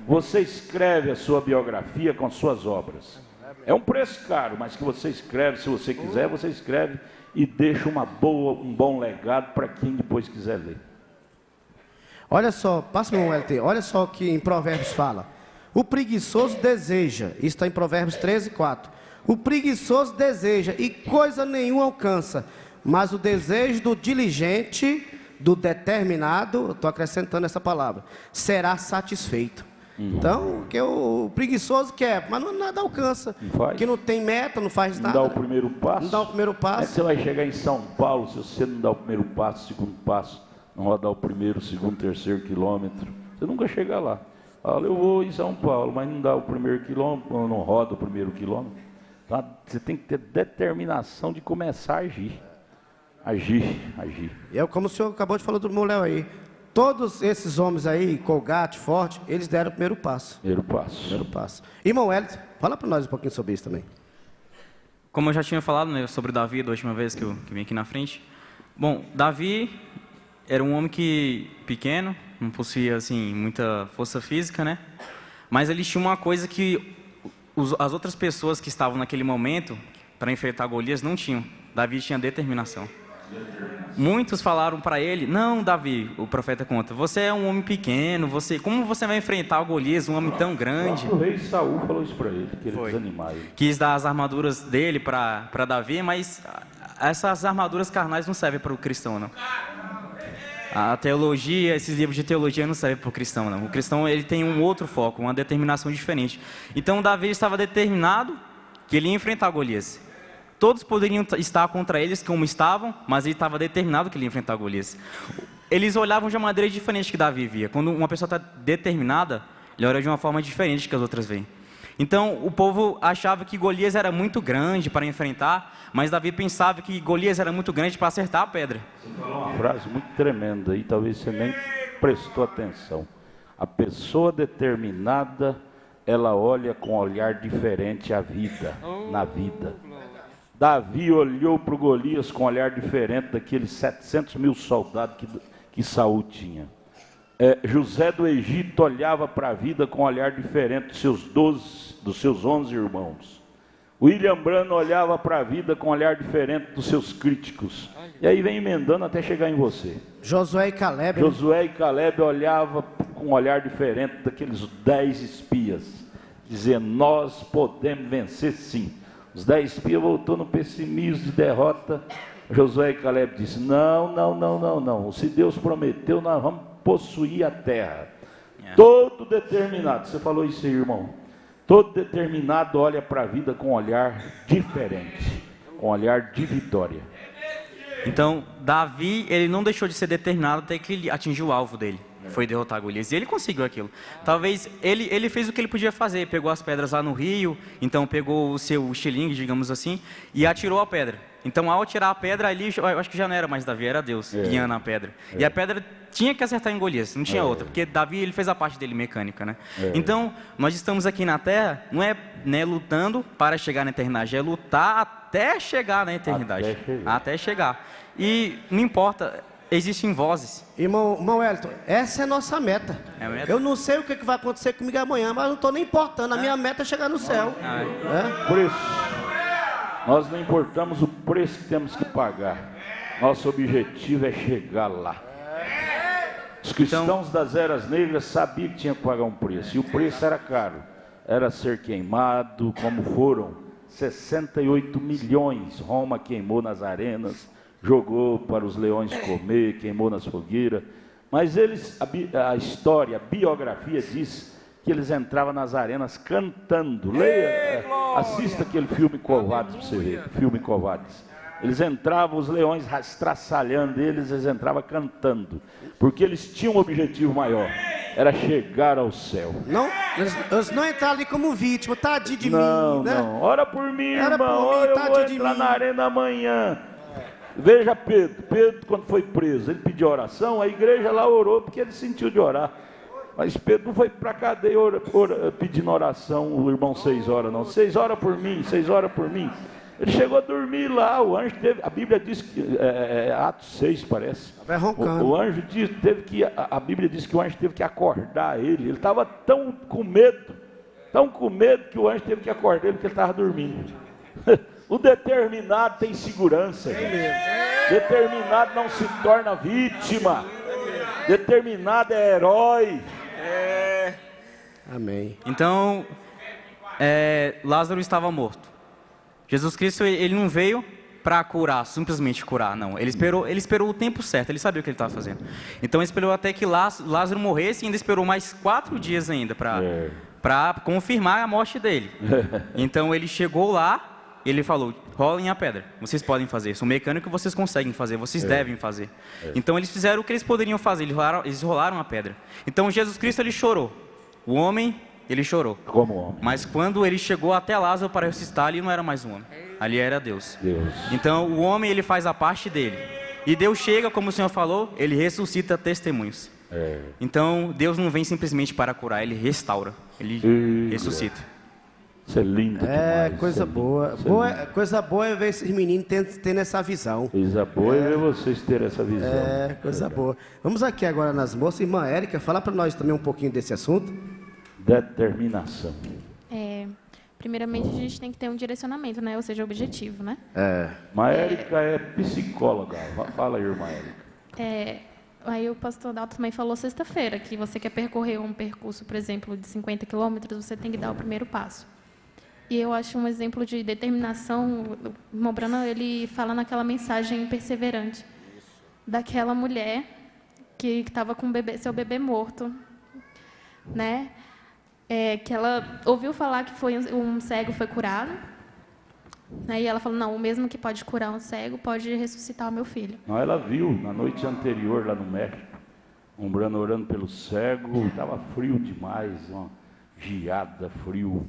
Você escreve a sua biografia com suas obras. É um preço caro, mas que você escreve, se você quiser, você escreve e deixa um bom legado para quem depois quiser ler. Olha só, passa meu LT, olha só o que em Provérbios fala. O preguiçoso deseja, isso está em Provérbios 13:4. O preguiçoso deseja e coisa nenhuma alcança, mas o desejo do diligente, do determinado, estou acrescentando essa palavra, que satisfeito. Então, que o preguiçoso quer, mas nada alcança. Que não tem meta, não faz nada. Não dá o primeiro passo. Não dá o primeiro passo. Você vai chegar em São Paulo, se você não dá o primeiro passo, o segundo passo, não rodar o primeiro, segundo, terceiro quilômetro, você nunca chega lá. Fala, eu vou em São Paulo, mas não dá o primeiro quilômetro, não roda o primeiro quilômetro. Então, você tem que ter determinação de começar a agir. Agir. E como o senhor acabou de falar do meu Léo aí, todos esses homens aí, Colgate, Forte, eles deram o primeiro passo. Primeiro passo. Irmão Wellington, fala para nós um pouquinho sobre isso também. Como eu já tinha falado, né, sobre Davi da última vez que vim aqui na frente. Bom, Davi era um homem pequeno, não possuía assim muita força física, né? Mas ele tinha uma coisa que as outras pessoas que estavam naquele momento para enfrentar Golias não tinham. Davi tinha determinação. Muitos falaram para ele, não, Davi, o profeta conta, você é um homem pequeno, como você vai enfrentar o Golias, um homem tão grande? O rei Saul falou isso para ele, que ele desanimar ele. Quis dar as armaduras dele para Davi, mas essas armaduras carnais não servem para o cristão, não. A teologia, esses livros de teologia não servem para o cristão, não. O cristão, ele tem um outro foco, uma determinação diferente. Então, Davi estava determinado que ele ia enfrentar Golias. Todos poderiam estar contra eles como estavam, mas ele estava determinado que ele ia enfrentar Golias. Eles olhavam de uma maneira diferente que Davi via. Quando uma pessoa está determinada, ele olha de uma forma diferente que as outras veem. Então, o povo achava que Golias era muito grande para enfrentar, mas Davi pensava que Golias era muito grande para acertar a pedra. Uma frase muito tremenda e talvez você nem prestou atenção. A pessoa determinada, ela olha com um olhar diferente a vida, na vida. Davi olhou para o Golias com um olhar diferente daqueles 700 mil soldados que Saul tinha. José do Egito olhava para a vida com um olhar diferente dos seus 11 irmãos. William Branham olhava para a vida com um olhar diferente dos seus críticos. E aí vem emendando até chegar em você. Josué e Caleb. Josué e Caleb olhavam com um olhar diferente daqueles 10 espias, dizendo, nós podemos vencer sim. Os 10 espias voltou no pessimismo de derrota. Josué e Caleb disse, não. Se Deus prometeu, nós vamos possuir a terra. Todo determinado, você falou isso aí, irmão. Todo determinado olha para a vida com um olhar diferente, com um olhar de vitória. Então, Davi, ele não deixou de ser determinado até que ele atingiu o alvo dele. Foi derrotar Golias. E ele conseguiu aquilo. Talvez ele fez o que ele podia fazer. Pegou as pedras lá no rio, então pegou o seu estilingue, digamos assim, e atirou a pedra. Então, ao tirar a pedra ali, eu acho que já não era mais Davi, era Deus guiando a pedra. E a pedra tinha que acertar em Golias, não tinha outra, porque Davi, ele fez a parte dele mecânica, né? Então, nós estamos aqui na Terra, não é lutando para chegar na eternidade, é lutar até chegar na eternidade. Até chegar. E não importa, existem vozes. Irmão Wellington, essa é a nossa meta. É a meta? Eu não sei o que vai acontecer comigo amanhã, mas não estou nem importando. A minha meta é chegar no céu. Por isso, nós não importamos o preço que temos que pagar. Nosso objetivo é chegar lá. Os cristãos das eras negras sabiam que tinham que pagar um preço. E o preço era caro. Era ser queimado, como foram 68 milhões. Roma queimou nas arenas, jogou para os leões comer, queimou nas fogueiras. Mas a história, a biografia diz que eles entravam nas arenas cantando. Leia, assista aquele filme Covardes para você ver, filme Covardes. Eles entravam, os leões estraçalhando eles entravam cantando, porque eles tinham um objetivo maior, era chegar ao céu. Não, eles não entraram ali como vítima, tadinho de mim, né? Não, ora por mim, Ora irmão, por mim, eu vou tadinho de entrar mim. na arena amanhã. Veja Pedro, quando foi preso, ele pediu oração, a igreja lá orou, porque ele sentiu de orar. Mas Pedro não foi para a cadeia pedindo oração, o irmão 6 horas, não. 6 horas por mim, 6 horas por mim. Ele chegou a dormir lá, o anjo teve, a Bíblia diz que, Atos 6 parece. Vai roncando. O anjo a Bíblia diz que o anjo teve que acordar ele estava tão com medo que o anjo teve que acordar ele porque ele estava dormindo. O determinado tem segurança, gente. Determinado não se torna vítima, determinado é herói. Amém. Então, Lázaro estava morto. Jesus Cristo, ele não veio para curar, simplesmente curar, não. Ele esperou o tempo certo, ele sabia o que ele estava fazendo. Então ele esperou até que Lázaro morresse e ainda esperou mais 4 dias ainda para confirmar a morte dele. Então ele chegou lá, ele falou, rolem a pedra, vocês podem fazer isso, o mecânico vocês conseguem fazer, vocês devem fazer. Então eles fizeram o que eles poderiam fazer, eles rolaram a pedra. Então Jesus Cristo, ele chorou, o homem, ele chorou. Como homem. Mas quando ele chegou até Lázaro para ressuscitar, ali não era mais um homem, ali era Deus. Então o homem, ele faz a parte dele, e Deus chega, como o Senhor falou, ele ressuscita testemunhos. Então Deus não vem simplesmente para curar, ele restaura, ele ressuscita. Isso é lindo demais. Coisa boa. Coisa boa é ver esses meninos tendo essa visão. Coisa boa é ver vocês terem essa visão. Coisa boa. Vamos aqui agora nas moças. Irmã Érica, fala para nós também um pouquinho desse assunto. Determinação. Primeiramente a gente tem que ter um direcionamento, né? Ou seja, objetivo, né? Mas Érica é psicóloga. Fala aí, irmã Érica. Aí o pastor Dalton também falou sexta-feira que você quer percorrer um percurso, por exemplo, de 50 quilômetros, você tem que dar o primeiro passo. E eu acho um exemplo de determinação, o irmão Brana, ele fala naquela mensagem perseverante, daquela mulher que estava com seu bebê morto, né? Que ela ouviu falar que um cego foi curado, né? E ela falou, não, o mesmo que pode curar um cego, pode ressuscitar o meu filho. Não, ela viu, na noite anterior, lá no México, um Brana orando pelo cego, estava frio demais, uma geada, frio.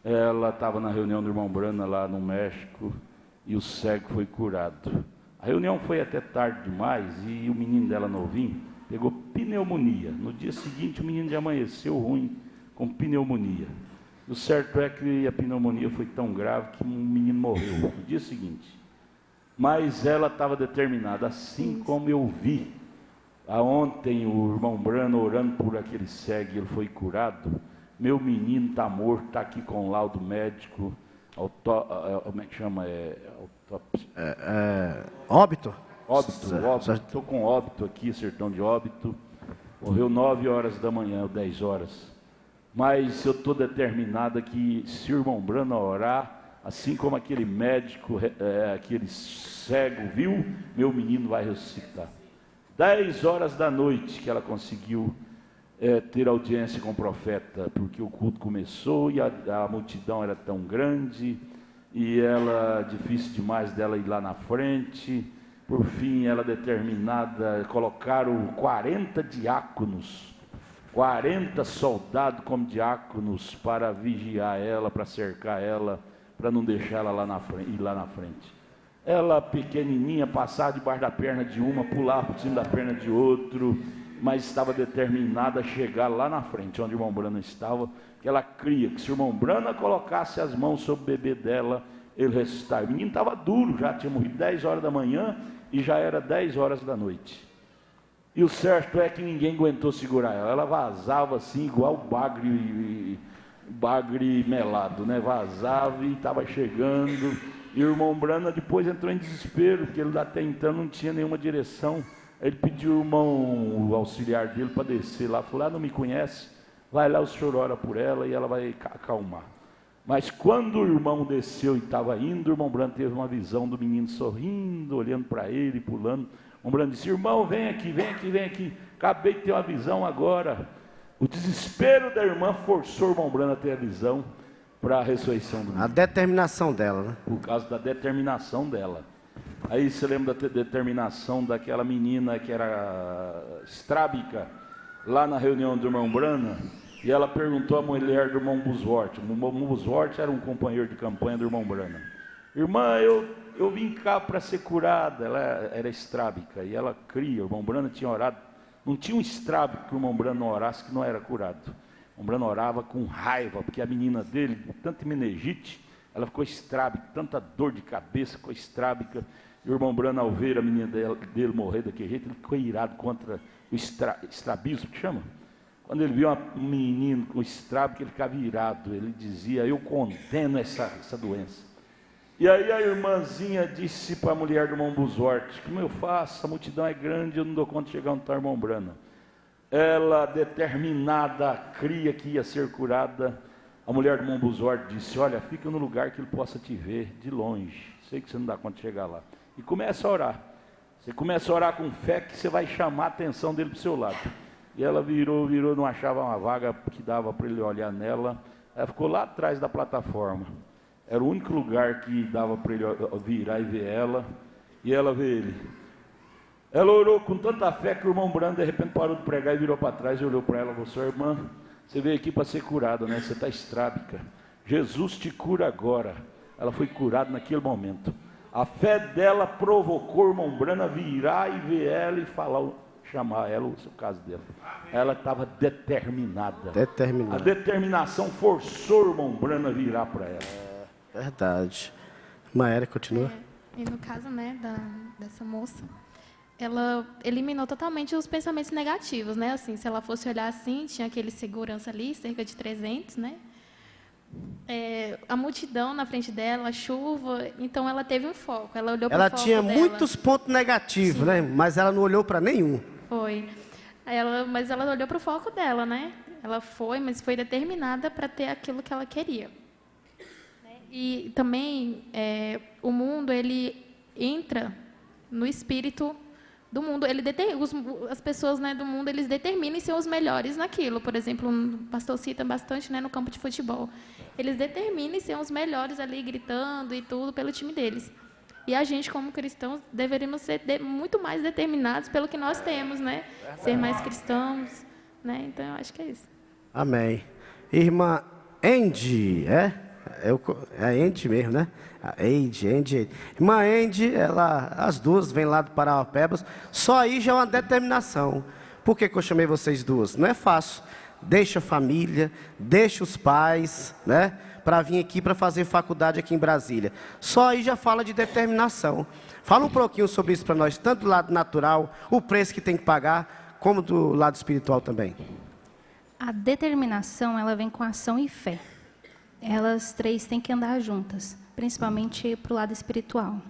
Ela estava na reunião do irmão Brana lá no México e o cego foi curado. A reunião foi até tarde demais e o menino dela novinho pegou pneumonia. No dia seguinte o menino já amanheceu ruim com pneumonia. O certo é que a pneumonia foi tão grave que o menino morreu no dia seguinte. Mas ela estava determinada, assim como eu vi ontem o irmão Brana orando por aquele cego e ele foi curado. Meu menino está morto, está aqui com o laudo médico, como é que chama? Óbito? Óbito. Estou com óbito aqui, sertão de óbito. Morreu 9 horas da manhã, 10 horas. Mas eu estou determinado que se o irmão Brana orar, assim como aquele médico, aquele cego viu, meu menino vai ressuscitar. 10 horas da noite que ela conseguiu ter audiência com o profeta, porque o culto começou e a multidão era tão grande e ela, difícil demais dela ir lá na frente. Por fim, ela determinada, colocaram 40 diáconos, 40 soldados como diáconos para vigiar ela, para cercar ela, para não deixar ela ir lá na frente. Ela, pequenininha, passava debaixo da perna de uma, pulava por cima da perna de outro, mas estava determinada a chegar lá na frente, onde o irmão Brana estava, que ela cria que se o irmão Brana colocasse as mãos sobre o bebê dela, ele ressuscitaria. O menino estava duro, já tinha morrido 10 horas da manhã e já era 10 horas da noite. E o certo é que ninguém aguentou segurar ela. Ela vazava assim, igual bagre melado, né? Vazava e estava chegando. E o irmão Brana depois entrou em desespero, porque ele até então não tinha nenhuma direção. Ele pediu o auxiliar dele para descer lá, falou, não me conhece, vai lá, o senhor ora por ela e ela vai acalmar. Mas quando o irmão desceu e estava indo, o irmão Brana teve uma visão do menino sorrindo, olhando para ele, pulando. O irmão Brana disse, irmão, vem aqui, vem aqui, vem aqui. Acabei de ter uma visão agora. O desespero da irmã forçou o irmão Brana a ter a visão para a ressurreição do menino. A determinação dela, né? Por causa da determinação dela. Aí você lembra da determinação daquela menina que era estrábica, lá na reunião do irmão Brana, e ela perguntou à mulher do irmão Buswort. O irmão Buswort era um companheiro de campanha do irmão Brana. Irmã, eu vim cá para ser curada. Ela era estrábica e ela cria. O irmão Brana tinha orado. Não tinha um estrábico que o irmão Brana não orasse que não era curado. O irmão Brana orava com raiva, porque a menina dele, tanta meningite, ela ficou estrábica, tanta dor de cabeça, ficou estrábica. E o irmão Brana, ao ver a menina dele morrer daquele jeito, ele ficou irado contra o estrabismo, que chama? Quando ele viu um menino com estrábico, ele ficava irado. Ele dizia, eu condeno essa doença. E aí a irmãzinha disse para a mulher do irmão Buswort, como eu faço? A multidão é grande, eu não dou conta de chegar onde está o irmão Brana. Ela, determinada, cria que ia ser curada. A mulher do irmão Buswort disse, olha, fica no lugar que ele possa te ver de longe. Sei que você não dá conta de chegar lá. E começa a orar. Você começa a orar com fé que você vai chamar a atenção dele para o seu lado. E ela virou, não achava uma vaga que dava para ele olhar nela. Ela ficou lá atrás da plataforma. Era o único lugar que dava para ele virar e ver ela. E ela vê ele. Ela orou com tanta fé que o irmão Brana de repente parou de pregar e virou para trás e olhou para ela e falou, sua irmã, você veio aqui para ser curada, né? Você está estrábica. Jesus te cura agora. Ela foi curada naquele momento. A fé dela provocou o irmão Brana virar e ver ela e chamar ela, o caso dela. Ela estava determinada. A determinação forçou o irmão Brana a virar para ela. Verdade. Maera, continua. E no caso, né, dessa moça, ela eliminou totalmente os pensamentos negativos, né? Assim, se ela fosse olhar assim, tinha aquele segurança ali, cerca de 300, né? A multidão na frente dela, a chuva, então ela teve um foco, ela olhou para o foco dela. Ela tinha muitos pontos negativos, sim, né? Mas ela não olhou para nenhum. Foi. Mas ela olhou para o foco dela, né? Ela foi, mas foi determinada para ter aquilo que ela queria. E também o mundo, ele entra no espírito do mundo. As pessoas, né, do mundo, eles determinam ser os melhores naquilo. Por exemplo, o pastor cita bastante, né, no campo de futebol. Eles determinam ser os melhores ali, gritando e tudo pelo time deles. E a gente, como cristãos, deveríamos ser muito mais determinados pelo que nós temos, né? Ser mais cristãos, né? Então, eu acho que é isso. Amém. Irmã Andy, é Andy mesmo, né? Andy. Irmã Andy, as duas vêm lá do Paraupebas. Só aí já é uma determinação. Por que eu chamei vocês duas? Não é fácil. Deixa a família, deixa os pais, né? Para vir aqui para fazer faculdade aqui em Brasília. Só aí já fala de determinação. Fala um pouquinho sobre isso para nós, tanto do lado natural, o preço que tem que pagar, como do lado espiritual também. A determinação, ela vem com ação e fé. Elas três têm que andar juntas, principalmente para o lado espiritual.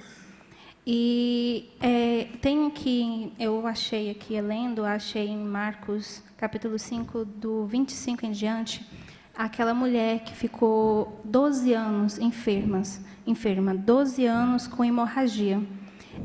E eu achei aqui, achei em Marcos, capítulo 5, do 25 em diante, aquela mulher que ficou 12 anos enferma, 12 anos com hemorragia.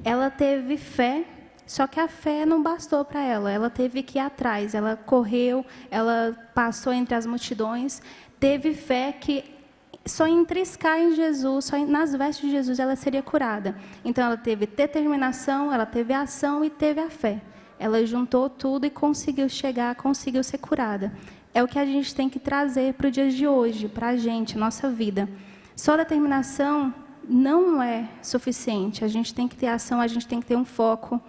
Ela teve fé, só que a fé não bastou para ela. Ela teve que ir atrás, ela correu, ela passou entre as multidões, teve fé que só em triscar em Jesus, só nas vestes de Jesus ela seria curada. Então ela teve determinação, ela teve ação e teve a fé. Ela juntou tudo e conseguiu ser curada. É o que a gente tem que trazer para o dia de hoje, para a gente, nossa vida. Só determinação não é suficiente. A gente tem que ter ação, a gente tem que ter um foco,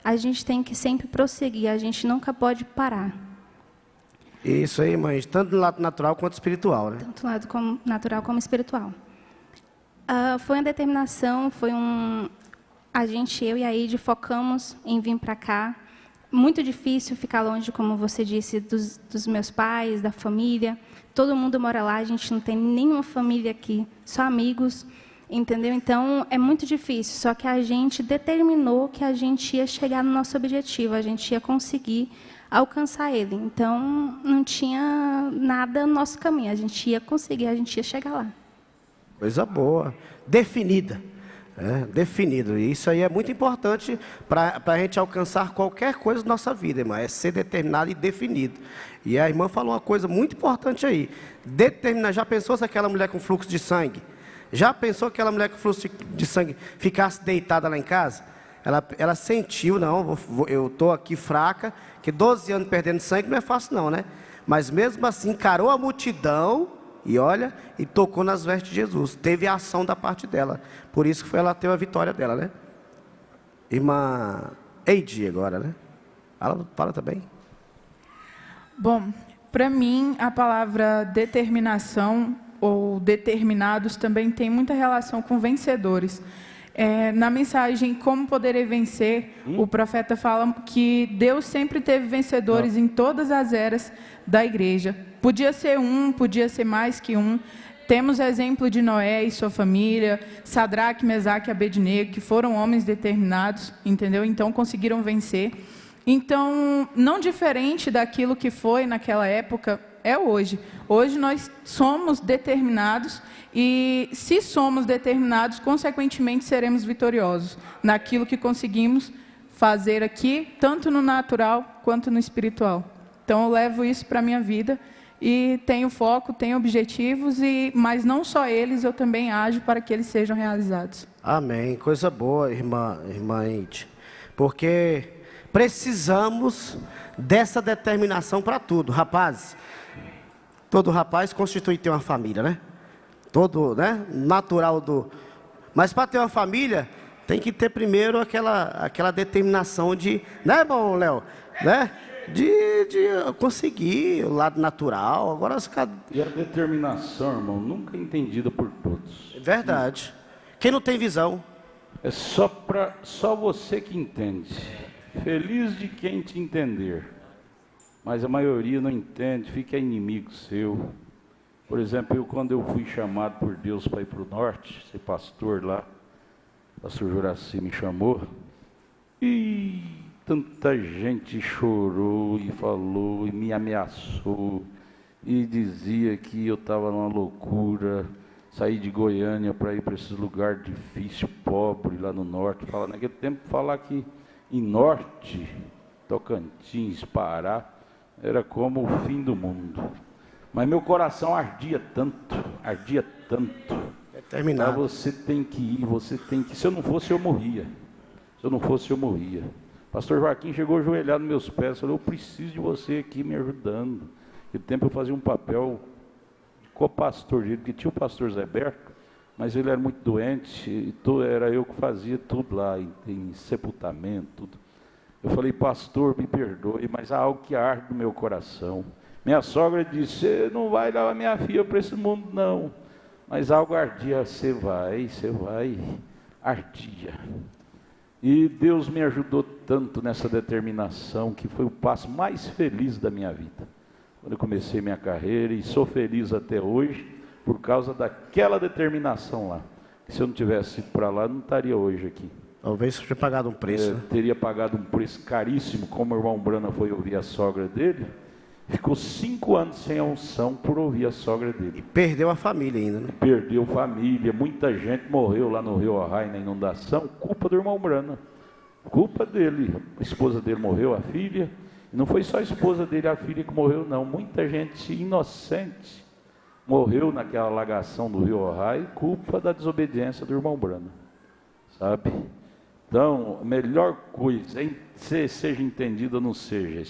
a gente tem que sempre prosseguir, a gente nunca pode parar. Isso aí, mãe, tanto do lado natural quanto espiritual, né? Tanto do lado natural como espiritual. Foi uma determinação, eu e a Aide focamos em vir para cá. Muito difícil ficar longe, como você disse, dos meus pais, da família. Todo mundo mora lá, a gente não tem nenhuma família aqui, só amigos, entendeu? Então, é muito difícil, só que a gente determinou que a gente ia chegar no nosso objetivo, a gente ia conseguir alcançar ele. Então, não tinha nada no nosso caminho. A gente ia conseguir, a gente ia chegar lá. Coisa boa. Definida. Definido. E isso aí é muito importante para a gente alcançar qualquer coisa da nossa vida, irmã. É ser determinado e definido. E a irmã falou uma coisa muito importante aí. Determinar. Já pensou se aquela mulher com fluxo de sangue? Já pensou que aquela mulher com fluxo de sangue ficasse deitada lá em casa? Ela sentiu, não, eu estou aqui fraca, que 12 anos perdendo sangue não é fácil não, né? Mas mesmo assim, encarou a multidão e olha, e tocou nas vestes de Jesus. Teve a ação da parte dela. Por isso que ela teve a vitória dela, né? Irmã Eide agora, né? Fala também. Bom, para mim, a palavra determinação ou determinados também tem muita relação com vencedores. Na mensagem Como Poderei Vencer, o profeta fala que Deus sempre teve vencedores em todas as eras da igreja. Podia ser um, podia ser mais que um. Temos exemplo de Noé e sua família, Sadraque, Mesaque e Abednego, que foram homens determinados, entendeu? Então conseguiram vencer. Então, não diferente daquilo que foi naquela época, é hoje. Hoje nós somos determinados e, se somos determinados, consequentemente seremos vitoriosos naquilo que conseguimos fazer aqui, tanto no natural quanto no espiritual. Então, eu levo isso para a minha vida e tenho foco, tenho objetivos, mas não só eles, eu também ajo para que eles sejam realizados. Amém. Coisa boa, irmã Eide. Porque precisamos dessa determinação para tudo. Rapazes, todo rapaz constitui ter uma família, né? Todo, né? Natural do... Mas para ter uma família, tem que ter primeiro aquela determinação de... Né, irmão Léo? Né? De conseguir o lado natural. Agora E a determinação, irmão, nunca é entendida por todos. É verdade. Quem não tem visão? É só você que entende. Feliz de quem te entender. Mas a maioria não entende, fica inimigo seu. Por exemplo, quando eu fui chamado por Deus para ir para o norte, ser pastor lá, o pastor Juraci me chamou, e tanta gente chorou e falou, e me ameaçou, e dizia que eu estava numa loucura, sair de Goiânia para ir para esses lugares difíceis, pobre, lá no norte. Naquele tempo, falar que em norte, Tocantins, Pará, era como o fim do mundo. Mas meu coração ardia tanto. Determinado. Você tem que ir. Se eu não fosse, eu morria. Pastor Joaquim chegou a ajoelhar nos meus pés e falou, eu preciso de você aqui me ajudando. Naquele tempo eu fazia um papel de co-pastor, porque tinha o pastor Zé Berto, mas ele era muito doente, e era eu que fazia tudo lá, em sepultamento, tudo. Eu falei, pastor, me perdoe, mas há algo que arde no meu coração. Minha sogra disse, você não vai levar minha filha para esse mundo, não. Mas algo ardia, você vai, ardia. E Deus me ajudou tanto nessa determinação, que foi o passo mais feliz da minha vida. Quando eu comecei minha carreira, e sou feliz até hoje, por causa daquela determinação lá. Se eu não tivesse ido para lá, eu não estaria hoje aqui. Talvez teria pagado um preço. Né? Teria pagado um preço caríssimo, como o irmão Brana foi ouvir a sogra dele. Ficou 5 anos sem a unção por ouvir a sogra dele. E perdeu a família ainda, né? Perdeu família, muita gente morreu lá no Rio Ohai, na inundação, culpa do irmão Brana. Culpa dele. A esposa dele morreu, a filha. E não foi só a esposa dele, a filha que morreu, não. Muita gente inocente morreu naquela alagação do Rio Ohai, culpa da desobediência do irmão Brana. Sabe? Então, a melhor coisa, se seja entendido ou não seja,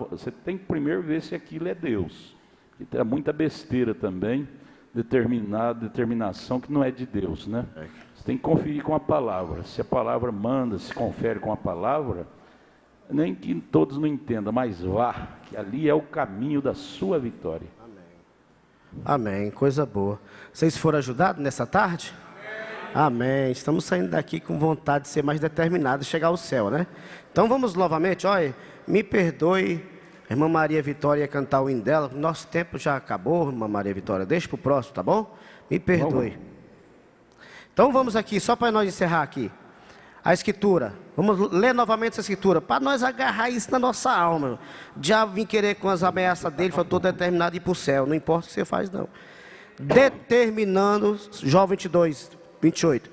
você tem que primeiro ver se aquilo é Deus. E tem muita besteira também, determinação que não é de Deus, né? Você tem que conferir com a palavra. Se a palavra manda, se confere com a palavra, nem que todos não entendam, mas vá, que ali é o caminho da sua vitória. Amém, coisa boa. Vocês foram ajudados nessa tarde? Amém. Estamos saindo daqui com vontade de ser mais determinados e chegar ao céu, né? Então vamos novamente, olha, me perdoe, a irmã Maria Vitória ia cantar o hino dela, nosso tempo já acabou, irmã Maria Vitória, deixa para o próximo, tá bom? Me perdoe. Então vamos aqui, só para nós encerrar aqui, a escritura, vamos ler novamente essa escritura, para nós agarrar isso na nossa alma. O diabo vir querer com as ameaças dele, falou, estou determinado a ir para o céu, não importa o que você faz não. Determinando, João 22, 28.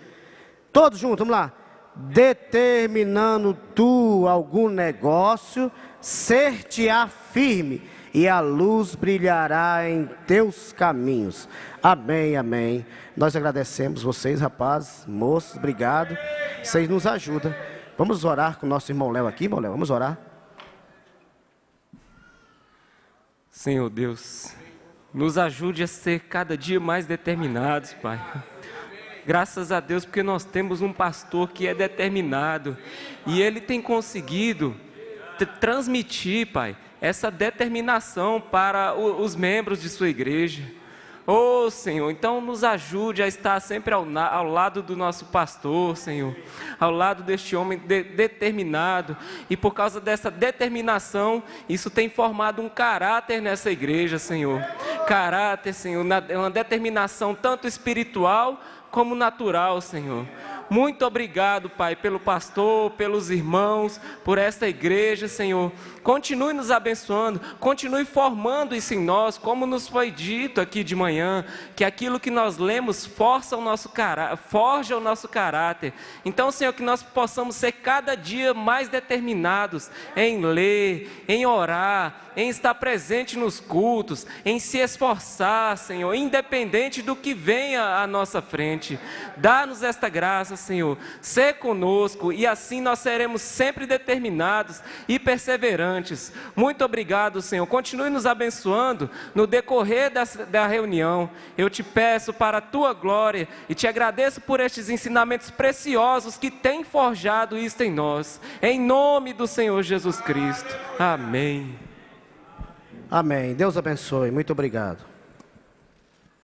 Todos juntos, vamos lá. Determinando tu algum negócio, ser-te-á firme, e a luz brilhará em teus caminhos. Amém, amém. Nós agradecemos vocês, rapazes, moços, obrigado. Vocês nos ajudam. Vamos orar com o nosso irmão Léo aqui, irmão Léo, vamos orar. Senhor Deus, nos ajude a ser cada dia mais determinados, Pai. Graças a Deus, porque nós temos um pastor que é determinado e ele tem conseguido transmitir, Pai, essa determinação para os membros de sua igreja. Oh, Senhor, então nos ajude a estar sempre ao lado do nosso pastor, Senhor, ao lado deste homem determinado, e por causa dessa determinação, isso tem formado um caráter nessa igreja, Senhor. Caráter, Senhor, uma determinação tanto espiritual como natural, Senhor. Muito obrigado, Pai, pelo pastor, pelos irmãos, por esta igreja, Senhor. Continue nos abençoando, continue formando isso em nós, como nos foi dito aqui de manhã, que aquilo que nós lemos forja o nosso caráter. Então, Senhor, que nós possamos ser cada dia mais determinados em ler, em orar, em estar presente nos cultos, em se esforçar, Senhor, independente do que venha à nossa frente. Dá-nos esta graça, Senhor, ser conosco, e assim nós seremos sempre determinados e perseverantes. Muito obrigado, Senhor. Continue nos abençoando no decorrer da reunião. Eu te peço para a tua glória e te agradeço por estes ensinamentos preciosos que têm forjado isto em nós. Em nome do Senhor Jesus Cristo. Amém. Amém. Deus abençoe. Muito obrigado.